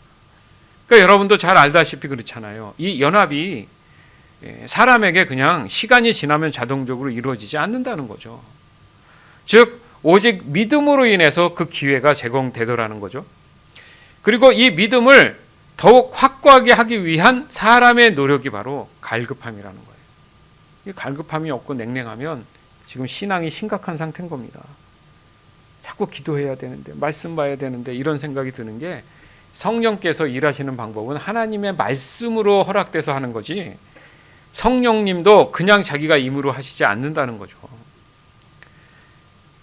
그러니까 여러분도 잘 알다시피 그렇잖아요. 이 연합이 사람에게 그냥 시간이 지나면 자동적으로 이루어지지 않는다는 거죠. 즉 오직 믿음으로 인해서 그 기회가 제공되더라는 거죠. 그리고 이 믿음을 더욱 확고하게 하기 위한 사람의 노력이 바로 갈급함이라는 거예요. 이 갈급함이 없고 냉랭하면 지금 신앙이 심각한 상태인 겁니다. 자꾸 기도해야 되는데 말씀 봐야 되는데 이런 생각이 드는 게 성령께서 일하시는 방법은 하나님의 말씀으로 허락돼서 하는 거지 성령님도 그냥 자기가 임으로 하시지 않는다는 거죠.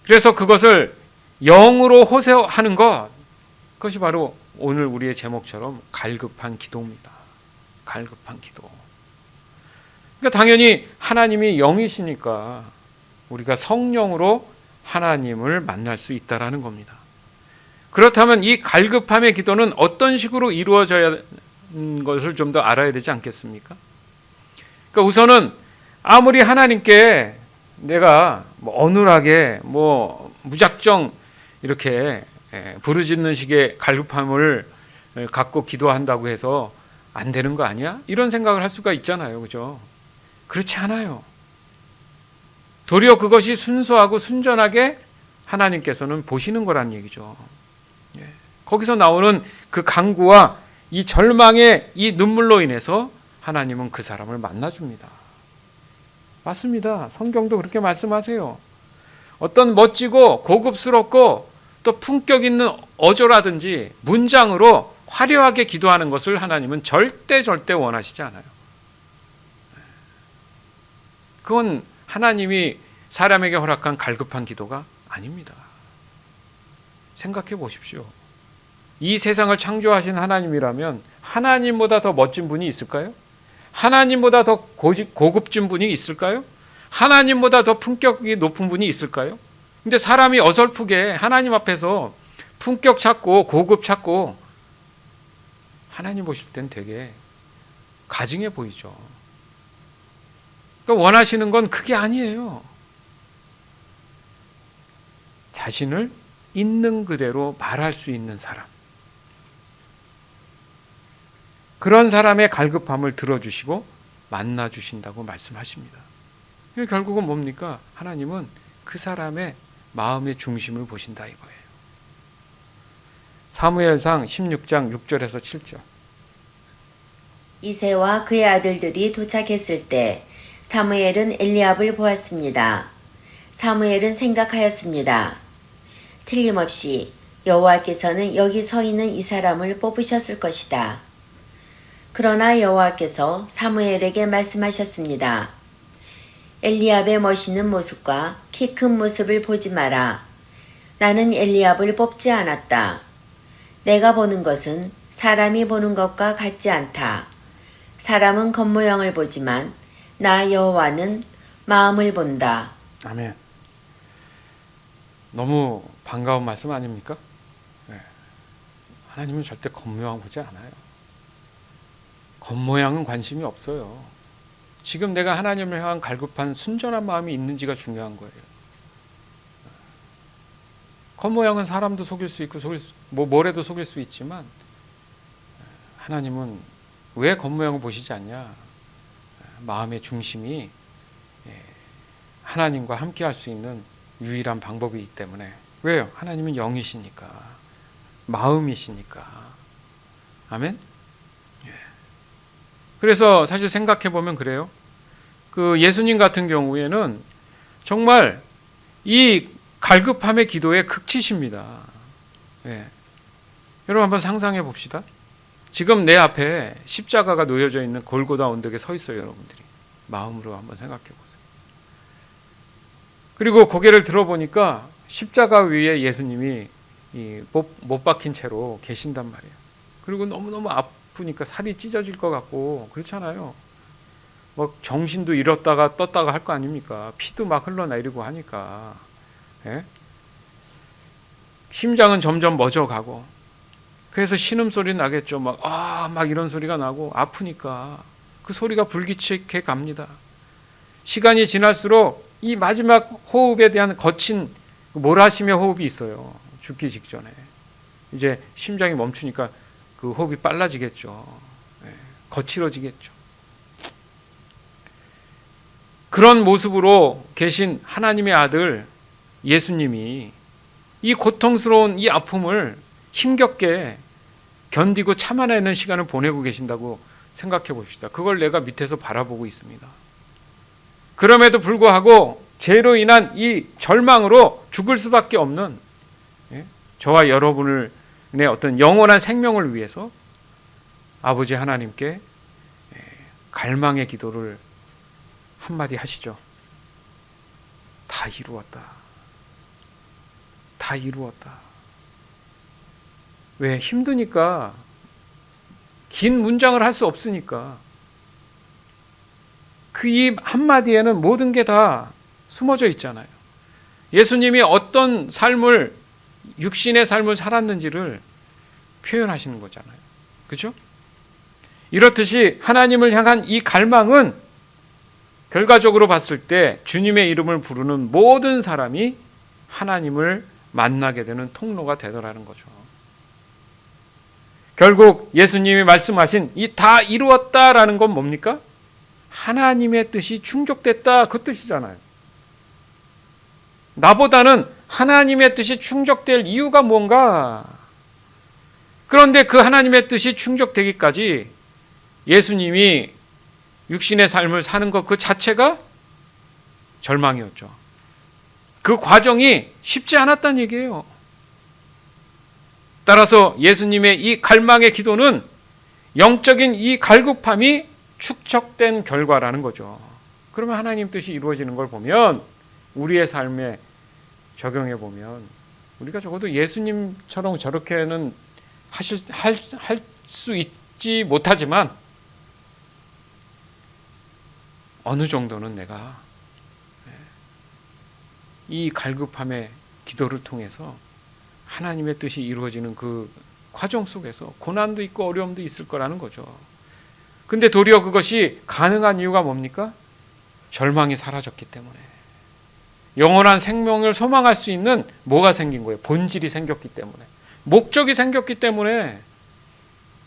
그래서 그것을 영으로 호소하는 것, 그것이 바로 오늘 우리의 제목처럼 갈급한 기도입니다. 갈급한 기도. 그러니까 당연히 하나님이 영이시니까 우리가 성령으로 하나님을 만날 수 있다라는 겁니다. 그렇다면 이 갈급함의 기도는 어떤 식으로 이루어져야 하는 것을 좀 더 알아야 되지 않겠습니까? 그러니까 우선은 아무리 하나님께 내가 어눌하게 무작정 이렇게 부르짖는 식의 갈급함을 갖고 기도한다고 해서 안 되는 거 아니야? 이런 생각을 할 수가 있잖아요. 그죠? 그렇지 않아요. 도리어 그것이 순수하고 순전하게 하나님께서는 보시는 거란 얘기죠. 거기서 나오는 그 간구와 이 절망의 이 눈물로 인해서 하나님은 그 사람을 만나줍니다. 맞습니다. 성경도 그렇게 말씀하세요. 어떤 멋지고 고급스럽고 또 품격 있는 어조라든지 문장으로 화려하게 기도하는 것을 하나님은 절대 원하시지 않아요. 그건 하나님이 사람에게 허락한 갈급한 기도가 아닙니다. 생각해 보십시오. 이 세상을 창조하신 하나님이라면 하나님보다 더 멋진 분이 있을까요? 하나님보다 더 고급진 분이 있을까요? 하나님보다 더 품격이 높은 분이 있을까요? 근데 사람이 어설프게 하나님 앞에서 품격 찾고 고급 찾고 하나님 보실 땐 되게 가증해 보이죠. 그러니까 원하시는 건 그게 아니에요. 자신을 있는 그대로 말할 수 있는 사람. 그런 사람의 갈급함을 들어주시고 만나주신다고 말씀하십니다. 결국은 뭡니까? 하나님은 그 사람의 마음의 중심을 보신다 이거예요. 사무엘상 16장 6절에서 7절. 이새와 그의 아들들이 도착했을 때 사무엘은 엘리압을 보았습니다. 사무엘은 생각하였습니다. 틀림없이 여호와께서는 여기 서 있는 이 사람을 뽑으셨을 것이다. 그러나 여호와께서 사무엘에게 말씀하셨습니다. 엘리압의 멋있는 모습과 키 큰 모습을 보지 마라. 나는 엘리압을 뽑지 않았다. 내가 보는 것은 사람이 보는 것과 같지 않다. 사람은 겉모양을 보지만 나 여호와는 마음을 본다. 아멘. 너무 반가운 말씀 아닙니까? 네. 하나님은 절대 겉모양 보지 않아요. 겉모양은 관심이 없어요. 지금 내가 하나님을 향한 갈급한 순전한 마음이 있는지가 중요한 거예요. 겉모양은 사람도 속일 수 있고 뭐래도 속일 수 있지만 하나님은 왜 겉모양을 보시지 않냐? 마음의 중심이 하나님과 함께 할 수 있는 유일한 방법이기 때문에. 왜요? 하나님은 영이시니까, 마음이시니까. 아멘? 그래서 사실 생각해 보면 그래요. 그 예수님 같은 경우에는 정말 이 갈급함의 기도의 극치십니다. 예. 여러분 한번 상상해 봅시다. 지금 내 앞에 십자가가 놓여져 있는 골고다 언덕에 서 있어요, 여러분들이. 마음으로 한번 생각해 보세요. 그리고 고개를 들어보니까 십자가 위에 예수님이 못 박힌 채로 계신단 말이에요. 그리고 너무너무 아프니까 살이 찢어질 것 같고 그렇잖아요. 뭐 정신도 잃었다가 떴다가 할 거 아닙니까? 피도 막 흘러내리고 하니까. 예? 심장은 점점 멎어가고 그래서 신음소리 나겠죠. 막 이런 소리가 나고 아프니까 그 소리가 불규칙해 갑니다. 시간이 지날수록 이 마지막 호흡에 대한 거친 몰아쉬며 호흡이 있어요. 죽기 직전에. 이제 심장이 멈추니까 그 호흡이 빨라지겠죠. 예, 거칠어지겠죠. 그런 모습으로 계신 하나님의 아들 예수님이 이 고통스러운 이 아픔을 힘겹게 견디고 참아내는 시간을 보내고 계신다고 생각해 봅시다. 그걸 내가 밑에서 바라보고 있습니다. 그럼에도 불구하고 죄로 인한 이 절망으로 죽을 수밖에 없는 저와 여러분의 어떤 영원한 생명을 위해서 아버지 하나님께 갈망의 기도를 한마디 하시죠. 다 이루었다. 다 이루었다. 왜? 힘드니까. 긴 문장을 할 수 없으니까. 그 이 한마디에는 모든 게 다 숨어져 있잖아요. 예수님이 어떤 삶을, 육신의 삶을 살았는지를 표현하시는 거잖아요. 그렇죠? 이렇듯이 하나님을 향한 이 갈망은 결과적으로 봤을 때 주님의 이름을 부르는 모든 사람이 하나님을 만나게 되는 통로가 되더라는 거죠. 결국 예수님이 말씀하신 이 다 이루었다라는 건 뭡니까? 하나님의 뜻이 충족됐다, 그 뜻이잖아요. 나보다는 하나님의 뜻이 충족될 이유가 뭔가? 그런데 그 하나님의 뜻이 충족되기까지 예수님이 육신의 삶을 사는 것 그 자체가 절망이었죠. 그 과정이 쉽지 않았다는 얘기예요. 따라서 예수님의 이 갈망의 기도는 영적인 이 갈급함이 축적된 결과라는 거죠. 그러면 하나님 뜻이 이루어지는 걸 보면 우리의 삶에 적용해 보면 우리가 적어도 예수님처럼 저렇게는 할 수 있지 못하지만 어느 정도는 내가 이 갈급함의 기도를 통해서 하나님의 뜻이 이루어지는 그 과정 속에서 고난도 있고 어려움도 있을 거라는 거죠. 근데 도리어 그것이 가능한 이유가 뭡니까? 절망이 사라졌기 때문에. 영원한 생명을 소망할 수 있는 뭐가 생긴 거예요? 본질이 생겼기 때문에. 목적이 생겼기 때문에.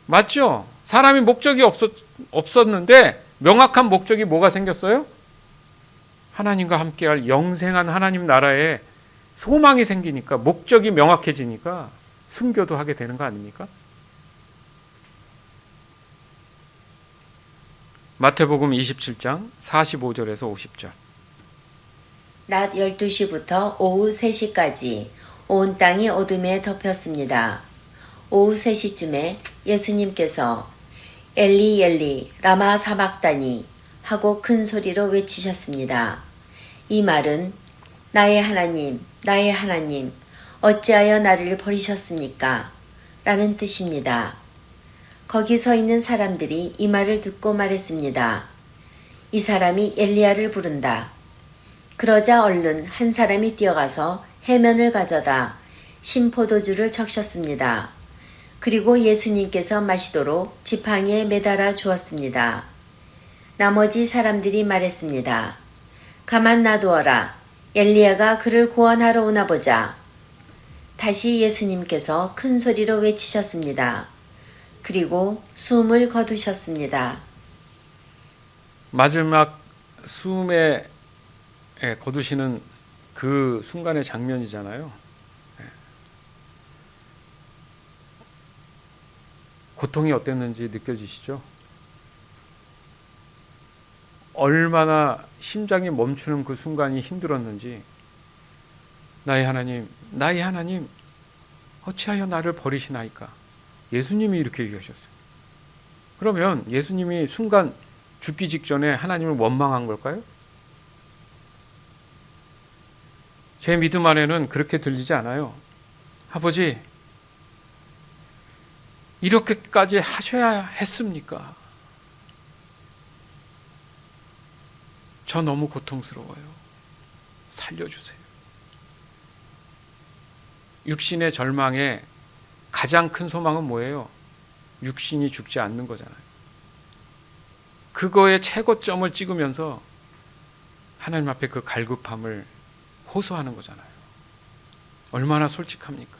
맞죠? 사람이 목적이 없었는데 명확한 목적이 뭐가 생겼어요? 하나님과 함께할 영생한 하나님 나라에 소망이 생기니까, 목적이 명확해지니까 순교도 하게 되는 거 아닙니까? 마태복음 27장 45절에서 50절. 낮 12시부터 오후 3시까지 온 땅이 어둠에 덮였습니다. 오후 3시쯤에 예수님께서 엘리 엘리 라마 사박다니 하고 큰 소리로 외치셨습니다. 이 말은 나의 하나님, 어찌하여 나를 버리셨습니까? 라는 뜻입니다. 거기 서 있는 사람들이 이 말을 듣고 말했습니다. 이 사람이 엘리야를 부른다. 그러자 얼른 한 사람이 뛰어가서 해면을 가져다 신포도주를 적셨습니다. 그리고 예수님께서 마시도록 지팡이에 매달아 주었습니다. 나머지 사람들이 말했습니다. 가만 놔두어라. 엘리야가 그를 구원하러 오나 보자. 다시 예수님께서 큰 소리로 외치셨습니다. 그리고 숨을 거두셨습니다. 마지막 숨에 거두시는 그 순간의 장면이잖아요. 고통이 어땠는지 느껴지시죠? 얼마나 심장이 멈추는 그 순간이 힘들었는지, 나의 하나님, 어찌하여 나를 버리시나이까? 예수님이 이렇게 얘기하셨어요. 그러면 예수님이 순간 죽기 직전에 하나님을 원망한 걸까요? 제 믿음 안에는 그렇게 들리지 않아요. 아버지, 이렇게까지 하셔야 했습니까? 저 너무 고통스러워요. 살려주세요. 육신의 절망에 가장 큰 소망은 뭐예요? 육신이 죽지 않는 거잖아요. 그거의 최고점을 찍으면서 하나님 앞에 그 갈급함을 호소하는 거잖아요. 얼마나 솔직합니까?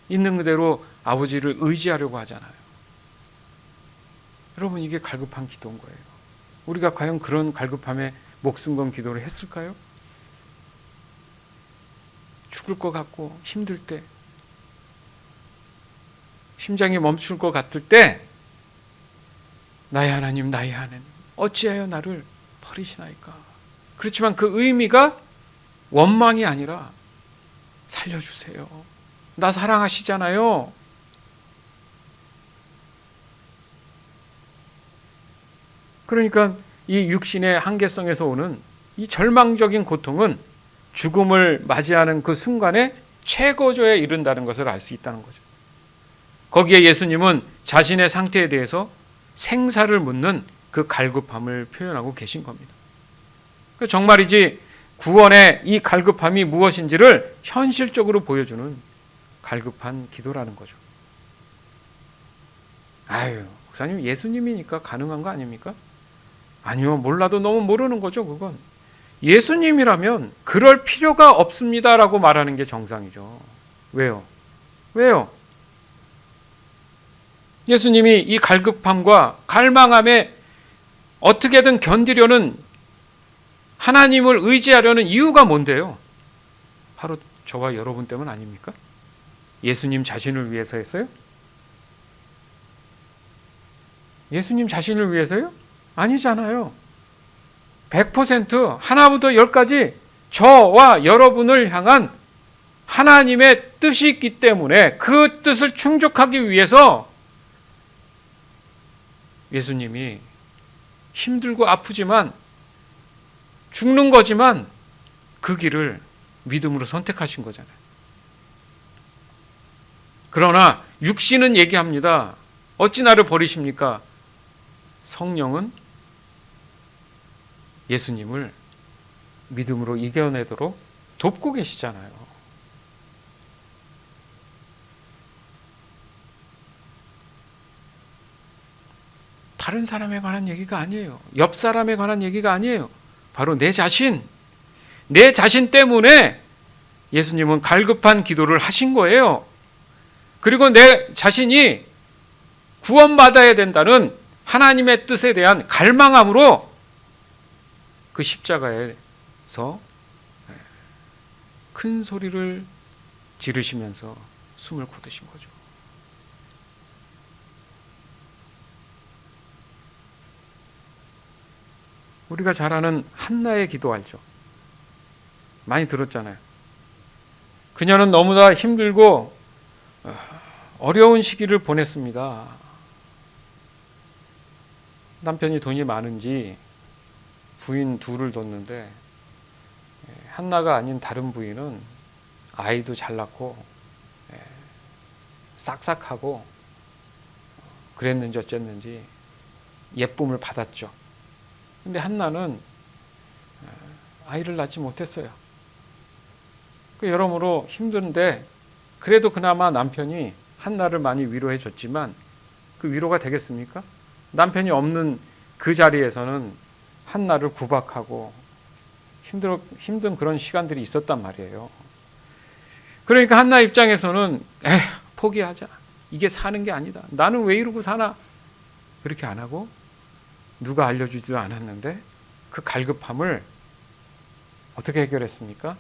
있는 그대로 아버지를 의지하려고 하잖아요. 여러분, 이게 갈급한 기도인 거예요. 우리가 과연 그런 갈급함에 목숨 건 기도를 했을까요? 죽을 것 같고 힘들 때, 심장이 멈출 것 같을 때, 나의 하나님, 어찌하여 나를 버리시나이까? 그렇지만 그 의미가 원망이 아니라 살려주세요. 나 사랑하시잖아요. 그러니까 이 육신의 한계성에서 오는 이 절망적인 고통은 죽음을 맞이하는 그 순간에 최고조에 이른다는 것을 알 수 있다는 거죠. 거기에 예수님은 자신의 상태에 대해서 생사를 묻는 그 갈급함을 표현하고 계신 겁니다. 정말이지 구원의 이 갈급함이 무엇인지를 현실적으로 보여주는 갈급한 기도라는 거죠. 아유, 목사님, 예수님이니까 가능한 거 아닙니까? 아니요, 몰라도 너무 모르는 거죠, 그건. 예수님이라면 그럴 필요가 없습니다라고 말하는 게 정상이죠. 왜요? 예수님이 이 갈급함과 갈망함에 어떻게든 견디려는, 하나님을 의지하려는 이유가 뭔데요? 바로 저와 여러분 때문 아닙니까? 예수님 자신을 위해서 했어요? 예수님 자신을 위해서요? 아니잖아요. 100% 하나부터 열까지 저와 여러분을 향한 하나님의 뜻이 있기 때문에 그 뜻을 충족하기 위해서 예수님이 힘들고 아프지만, 죽는 거지만 그 길을 믿음으로 선택하신 거잖아요. 그러나 육신은 얘기합니다. 어찌 나를 버리십니까? 성령은 예수님을 믿음으로 이겨내도록 돕고 계시잖아요. 다른 사람에 관한 얘기가 아니에요. 옆 사람에 관한 얘기가 아니에요. 바로 내 자신 때문에 예수님은 갈급한 기도를 하신 거예요. 그리고 내 자신이 구원받아야 된다는 하나님의 뜻에 대한 갈망함으로 그 십자가에서 큰 소리를 지르시면서 숨을 거두신 거죠. 우리가 잘 아는 한나의 기도 알죠? 많이 들었잖아요. 그녀는 너무나 힘들고 어려운 시기를 보냈습니다. 남편이 돈이 많은지 부인 둘을 뒀는데, 한나가 아닌 다른 부인은 아이도 잘 낳고 싹싹하고 그랬는지 어쨌는지 예쁨을 받았죠. 근데 한나는 아이를 낳지 못했어요. 여러모로 힘든데 그래도 그나마 남편이 한나를 많이 위로해 줬지만 그 위로가 되겠습니까? 남편이 없는 그 자리에서는 한나를 구박하고 힘든 그런 시간들이 있었단 말이에요. 그러니까 한나 입장에서는 포기하자. 이게 사는 게 아니다. 나는 왜 이러고 사나? 그렇게 안 하고, 누가 알려주지도 않았는데 그 갈급함을 어떻게 해결했습니까?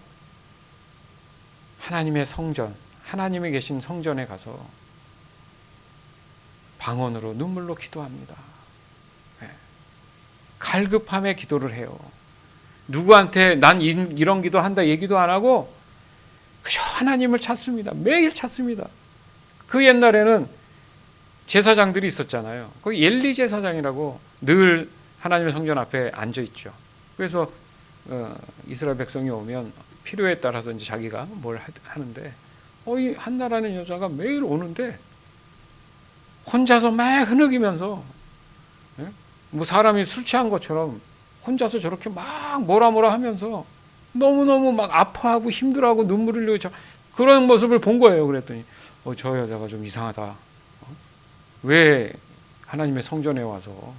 하나님의 성전, 하나님이 계신 성전에 가서 방언으로 눈물로 기도합니다. 갈급함에 기도를 해요. 누구한테 난 이런 기도 한다 얘기도 안 하고 그저 하나님을 찾습니다. 매일 찾습니다. 그 옛날에는 제사장들이 있었잖아요. 거기 엘리 제사장이라고 늘 하나님의 성전 앞에 앉아 있죠. 그래서 이스라엘 백성이 오면 필요에 따라서 이제 자기가 뭘 하는데 이 한나라는 여자가 매일 오는데 혼자서 막 흐느끼면서 뭐 사람이 술 취한 것처럼 혼자서 저렇게 막 뭐라 하면서 너무너무 막 아파하고 힘들어하고 눈물 흘리고 그런 모습을 본 거예요. 그랬더니 저 여자가 좀 이상하다. 왜 하나님의 성전에 와서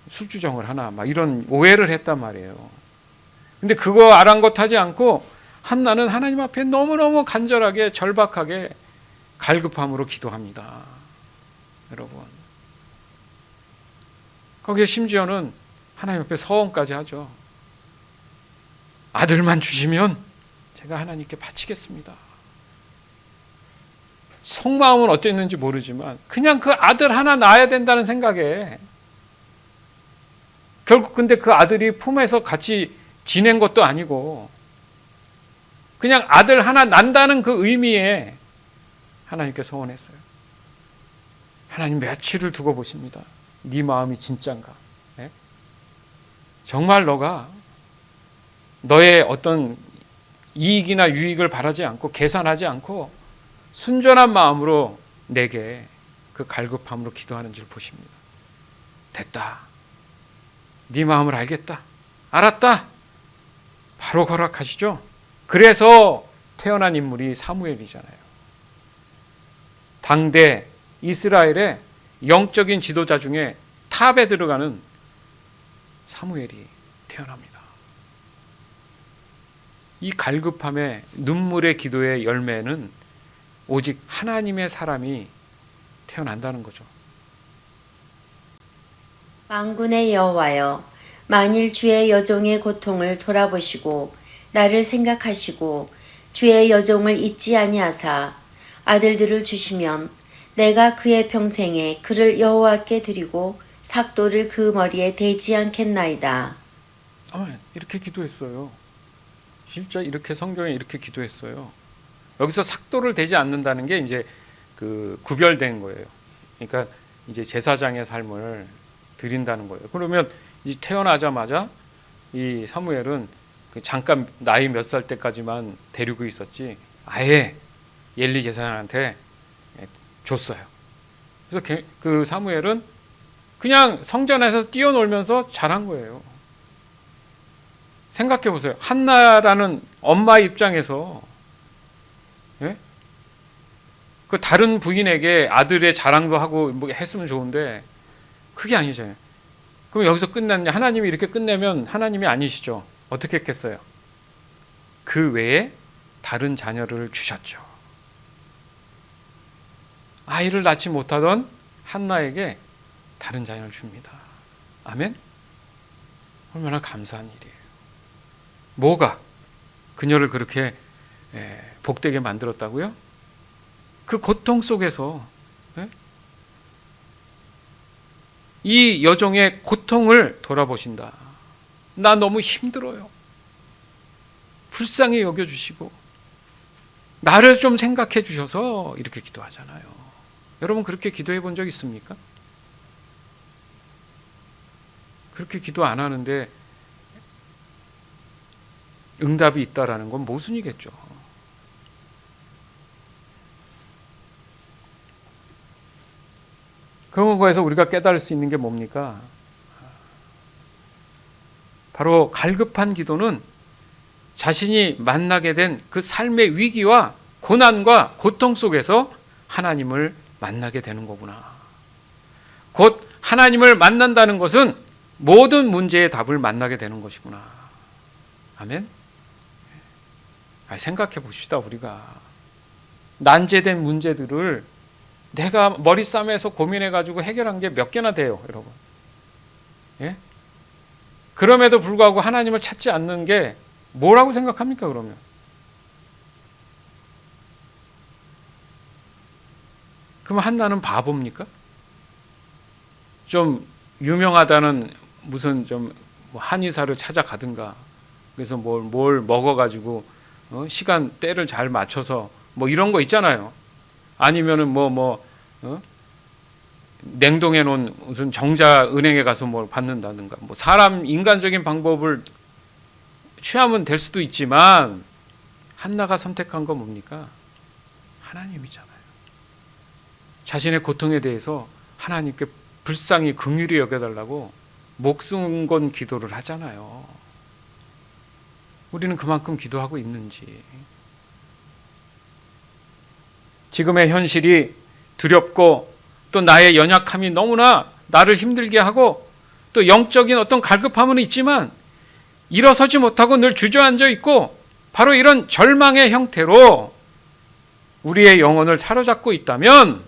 술주정을 하나 막 이런 오해를 했단 말이에요. 근데 그거 아랑곳하지 않고 한나는 하나님 앞에 너무너무 간절하게 절박하게 갈급함으로 기도합니다. 여러분, 거기에 심지어는 하나님 앞에 서원까지 하죠. 아들만 주시면 제가 하나님께 바치겠습니다. 속마음은 어땠는지 모르지만 그냥 그 아들 하나 낳아야 된다는 생각에, 결국 근데 그 아들이 품에서 같이 지낸 것도 아니고 그냥 아들 하나 난다는 그 의미에 하나님께 서원했어요. 하나님 며칠을 두고 보십니다. 네 마음이 진짠가? 네? 정말 너가 너의 어떤 이익이나 유익을 바라지 않고 계산하지 않고 순전한 마음으로 내게 그 갈급함으로 기도하는 줄 보십니다. 됐다. 네 마음을 알겠다. 알았다. 바로 허락하시죠. 그래서 태어난 인물이 사무엘이잖아요. 당대 이스라엘의 영적인 지도자 중에 탑에 들어가는 사무엘이 태어납니다. 이 갈급함의 눈물의 기도의 열매는 오직 하나님의 사람이 태어난다는 거죠. 만군의 여호와여, 만일 주의 여종의 고통을 돌아보시고 나를 생각하시고 주의 여종을 잊지 아니하사 아들들을 주시면 내가 그의 평생에 그를 여호와께 드리고 삭도를 그 머리에 대지 않겠나이다. 아멘. 이렇게 기도했어요. 진짜 이렇게 성경에 이렇게 기도했어요. 여기서 삭도를 대지 않는다는 게 이제 그 구별된 거예요. 그러니까 이제 제사장의 삶을 드린다는 거예요. 그러면 이 태어나자마자 이 사무엘은 그 잠깐 나이 몇 살 때까지만 데리고 있었지 아예 엘리 제사장한테 줬어요. 그래서 그 사무엘은 그냥 성전에서 뛰어놀면서 자란 거예요. 생각해 보세요. 한나라는 엄마 입장에서 그 다른 부인에게 아들의 자랑도 하고 뭐 했으면 좋은데 그게 아니잖아요. 그럼 여기서 끝났냐? 하나님이 이렇게 끝내면 하나님이 아니시죠. 어떻게 했겠어요? 그 외에 다른 자녀를 주셨죠. 아이를 낳지 못하던 한나에게 다른 자녀를 줍니다. 아멘? 얼마나 감사한 일이에요. 뭐가 그녀를 그렇게 복되게 만들었다고요? 그 고통 속에서 이 여종의 고통을 돌아보신다. 나 너무 힘들어요. 불쌍히 여겨주시고 나를 좀 생각해 주셔서 이렇게 기도하잖아요. 여러분 그렇게 기도해 본 적 있습니까? 그렇게 기도 안 하는데 응답이 있다라는 건 모순이겠죠. 그런 거에서 우리가 깨달을 수 있는 게 뭡니까? 바로 갈급한 기도는 자신이 만나게 된 그 삶의 위기와 고난과 고통 속에서 하나님을 만나게 되는 거구나. 곧 하나님을 만난다는 것은 모든 문제의 답을 만나게 되는 것이구나. 아멘? 생각해 봅시다. 우리가 난제된 문제들을 내가 머리 싸매서 고민해가지고 해결한 게 몇 개나 돼요, 여러분. 예? 그럼에도 불구하고 하나님을 찾지 않는 게 뭐라고 생각합니까, 그러면? 그럼 한나는 바보입니까? 좀 유명하다는 무슨 좀 뭐 한의사를 찾아가든가, 그래서 뭘 먹어가지고 시간 때를 잘 맞춰서 뭐 이런 거 있잖아요. 아니면은 냉동해 놓은 무슨 정자 은행에 가서 뭘 받는다든가, 뭐 사람 인간적인 방법을 취하면 될 수도 있지만 한나가 선택한 건 뭡니까? 하나님이잖아요. 자신의 고통에 대해서 하나님께 불쌍히 긍휼히 여겨달라고 목숨 건 기도를 하잖아요. 우리는 그만큼 기도하고 있는지. 지금의 현실이 두렵고 또 나의 연약함이 너무나 나를 힘들게 하고 또 영적인 어떤 갈급함은 있지만 일어서지 못하고 늘 주저앉아 있고 바로 이런 절망의 형태로 우리의 영혼을 사로잡고 있다면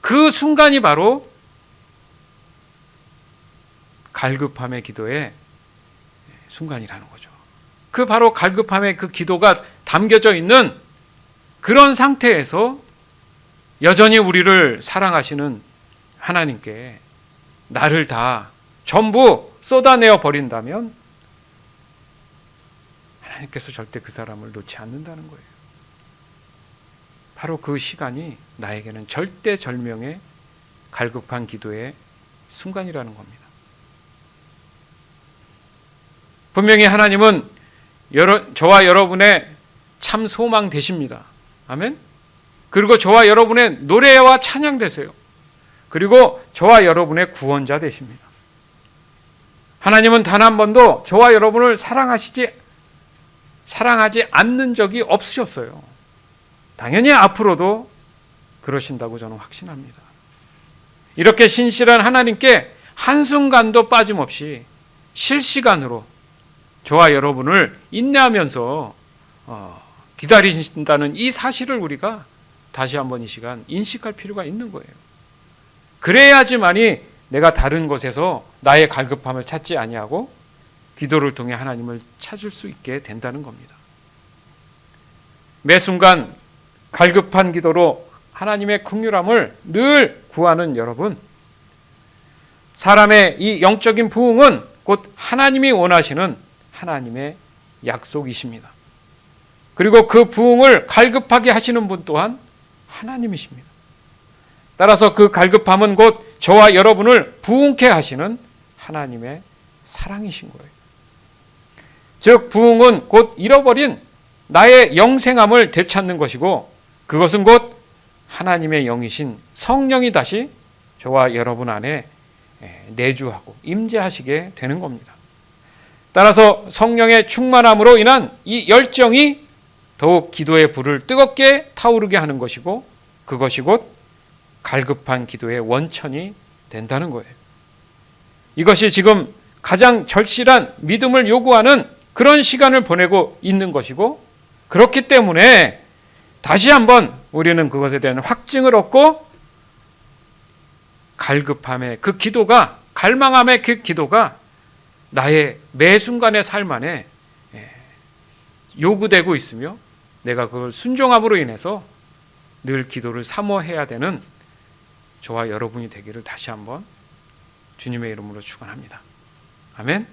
그 순간이 바로 갈급함의 기도의 순간이라는 거죠. 그 바로 갈급함의 그 기도가 담겨져 있는 그런 상태에서 여전히 우리를 사랑하시는 하나님께 나를 다 전부 쏟아내어 버린다면 하나님께서 절대 그 사람을 놓지 않는다는 거예요. 바로 그 시간이 나에게는 절대절명의 갈급한 기도의 순간이라는 겁니다. 분명히 하나님은 저와 여러분의 참 소망 되십니다. 아멘. 그리고 저와 여러분의 노래와 찬양 되세요. 그리고 저와 여러분의 구원자 되십니다. 하나님은 단 한 번도 저와 여러분을 사랑하지 않는 적이 없으셨어요. 당연히 앞으로도 그러신다고 저는 확신합니다. 이렇게 신실한 하나님께 한순간도 빠짐없이 실시간으로 저와 여러분을 인내하면서 기다리신다는 이 사실을 우리가 다시 한번 이 시간 인식할 필요가 있는 거예요. 그래야지만이 내가 다른 곳에서 나의 갈급함을 찾지 아니하고 기도를 통해 하나님을 찾을 수 있게 된다는 겁니다. 매 순간 갈급한 기도로 하나님의 긍휼함을 늘 구하는 여러분, 사람의 이 영적인 부흥은 곧 하나님이 원하시는 하나님의 약속이십니다. 그리고 그 부흥을 갈급하게 하시는 분 또한 하나님이십니다. 따라서 그 갈급함은 곧 저와 여러분을 부흥케 하시는 하나님의 사랑이신 거예요. 즉 부흥은 곧 잃어버린 나의 영생함을 되찾는 것이고, 그것은 곧 하나님의 영이신 성령이 다시 저와 여러분 안에 내주하고 임재하시게 되는 겁니다. 따라서 성령의 충만함으로 인한 이 열정이 더욱 기도의 불을 뜨겁게 타오르게 하는 것이고, 그것이 곧 갈급한 기도의 원천이 된다는 거예요. 이것이 지금 가장 절실한 믿음을 요구하는 그런 시간을 보내고 있는 것이고, 그렇기 때문에 다시 한번 우리는 그것에 대한 확증을 얻고 갈급함의 그 기도가, 갈망함의 그 기도가 나의 매 순간의 삶 안에 요구되고 있으며 내가 그걸 순종함으로 인해서 늘 기도를 사모해야 되는 저와 여러분이 되기를 다시 한번 주님의 이름으로 축원합니다. 아멘.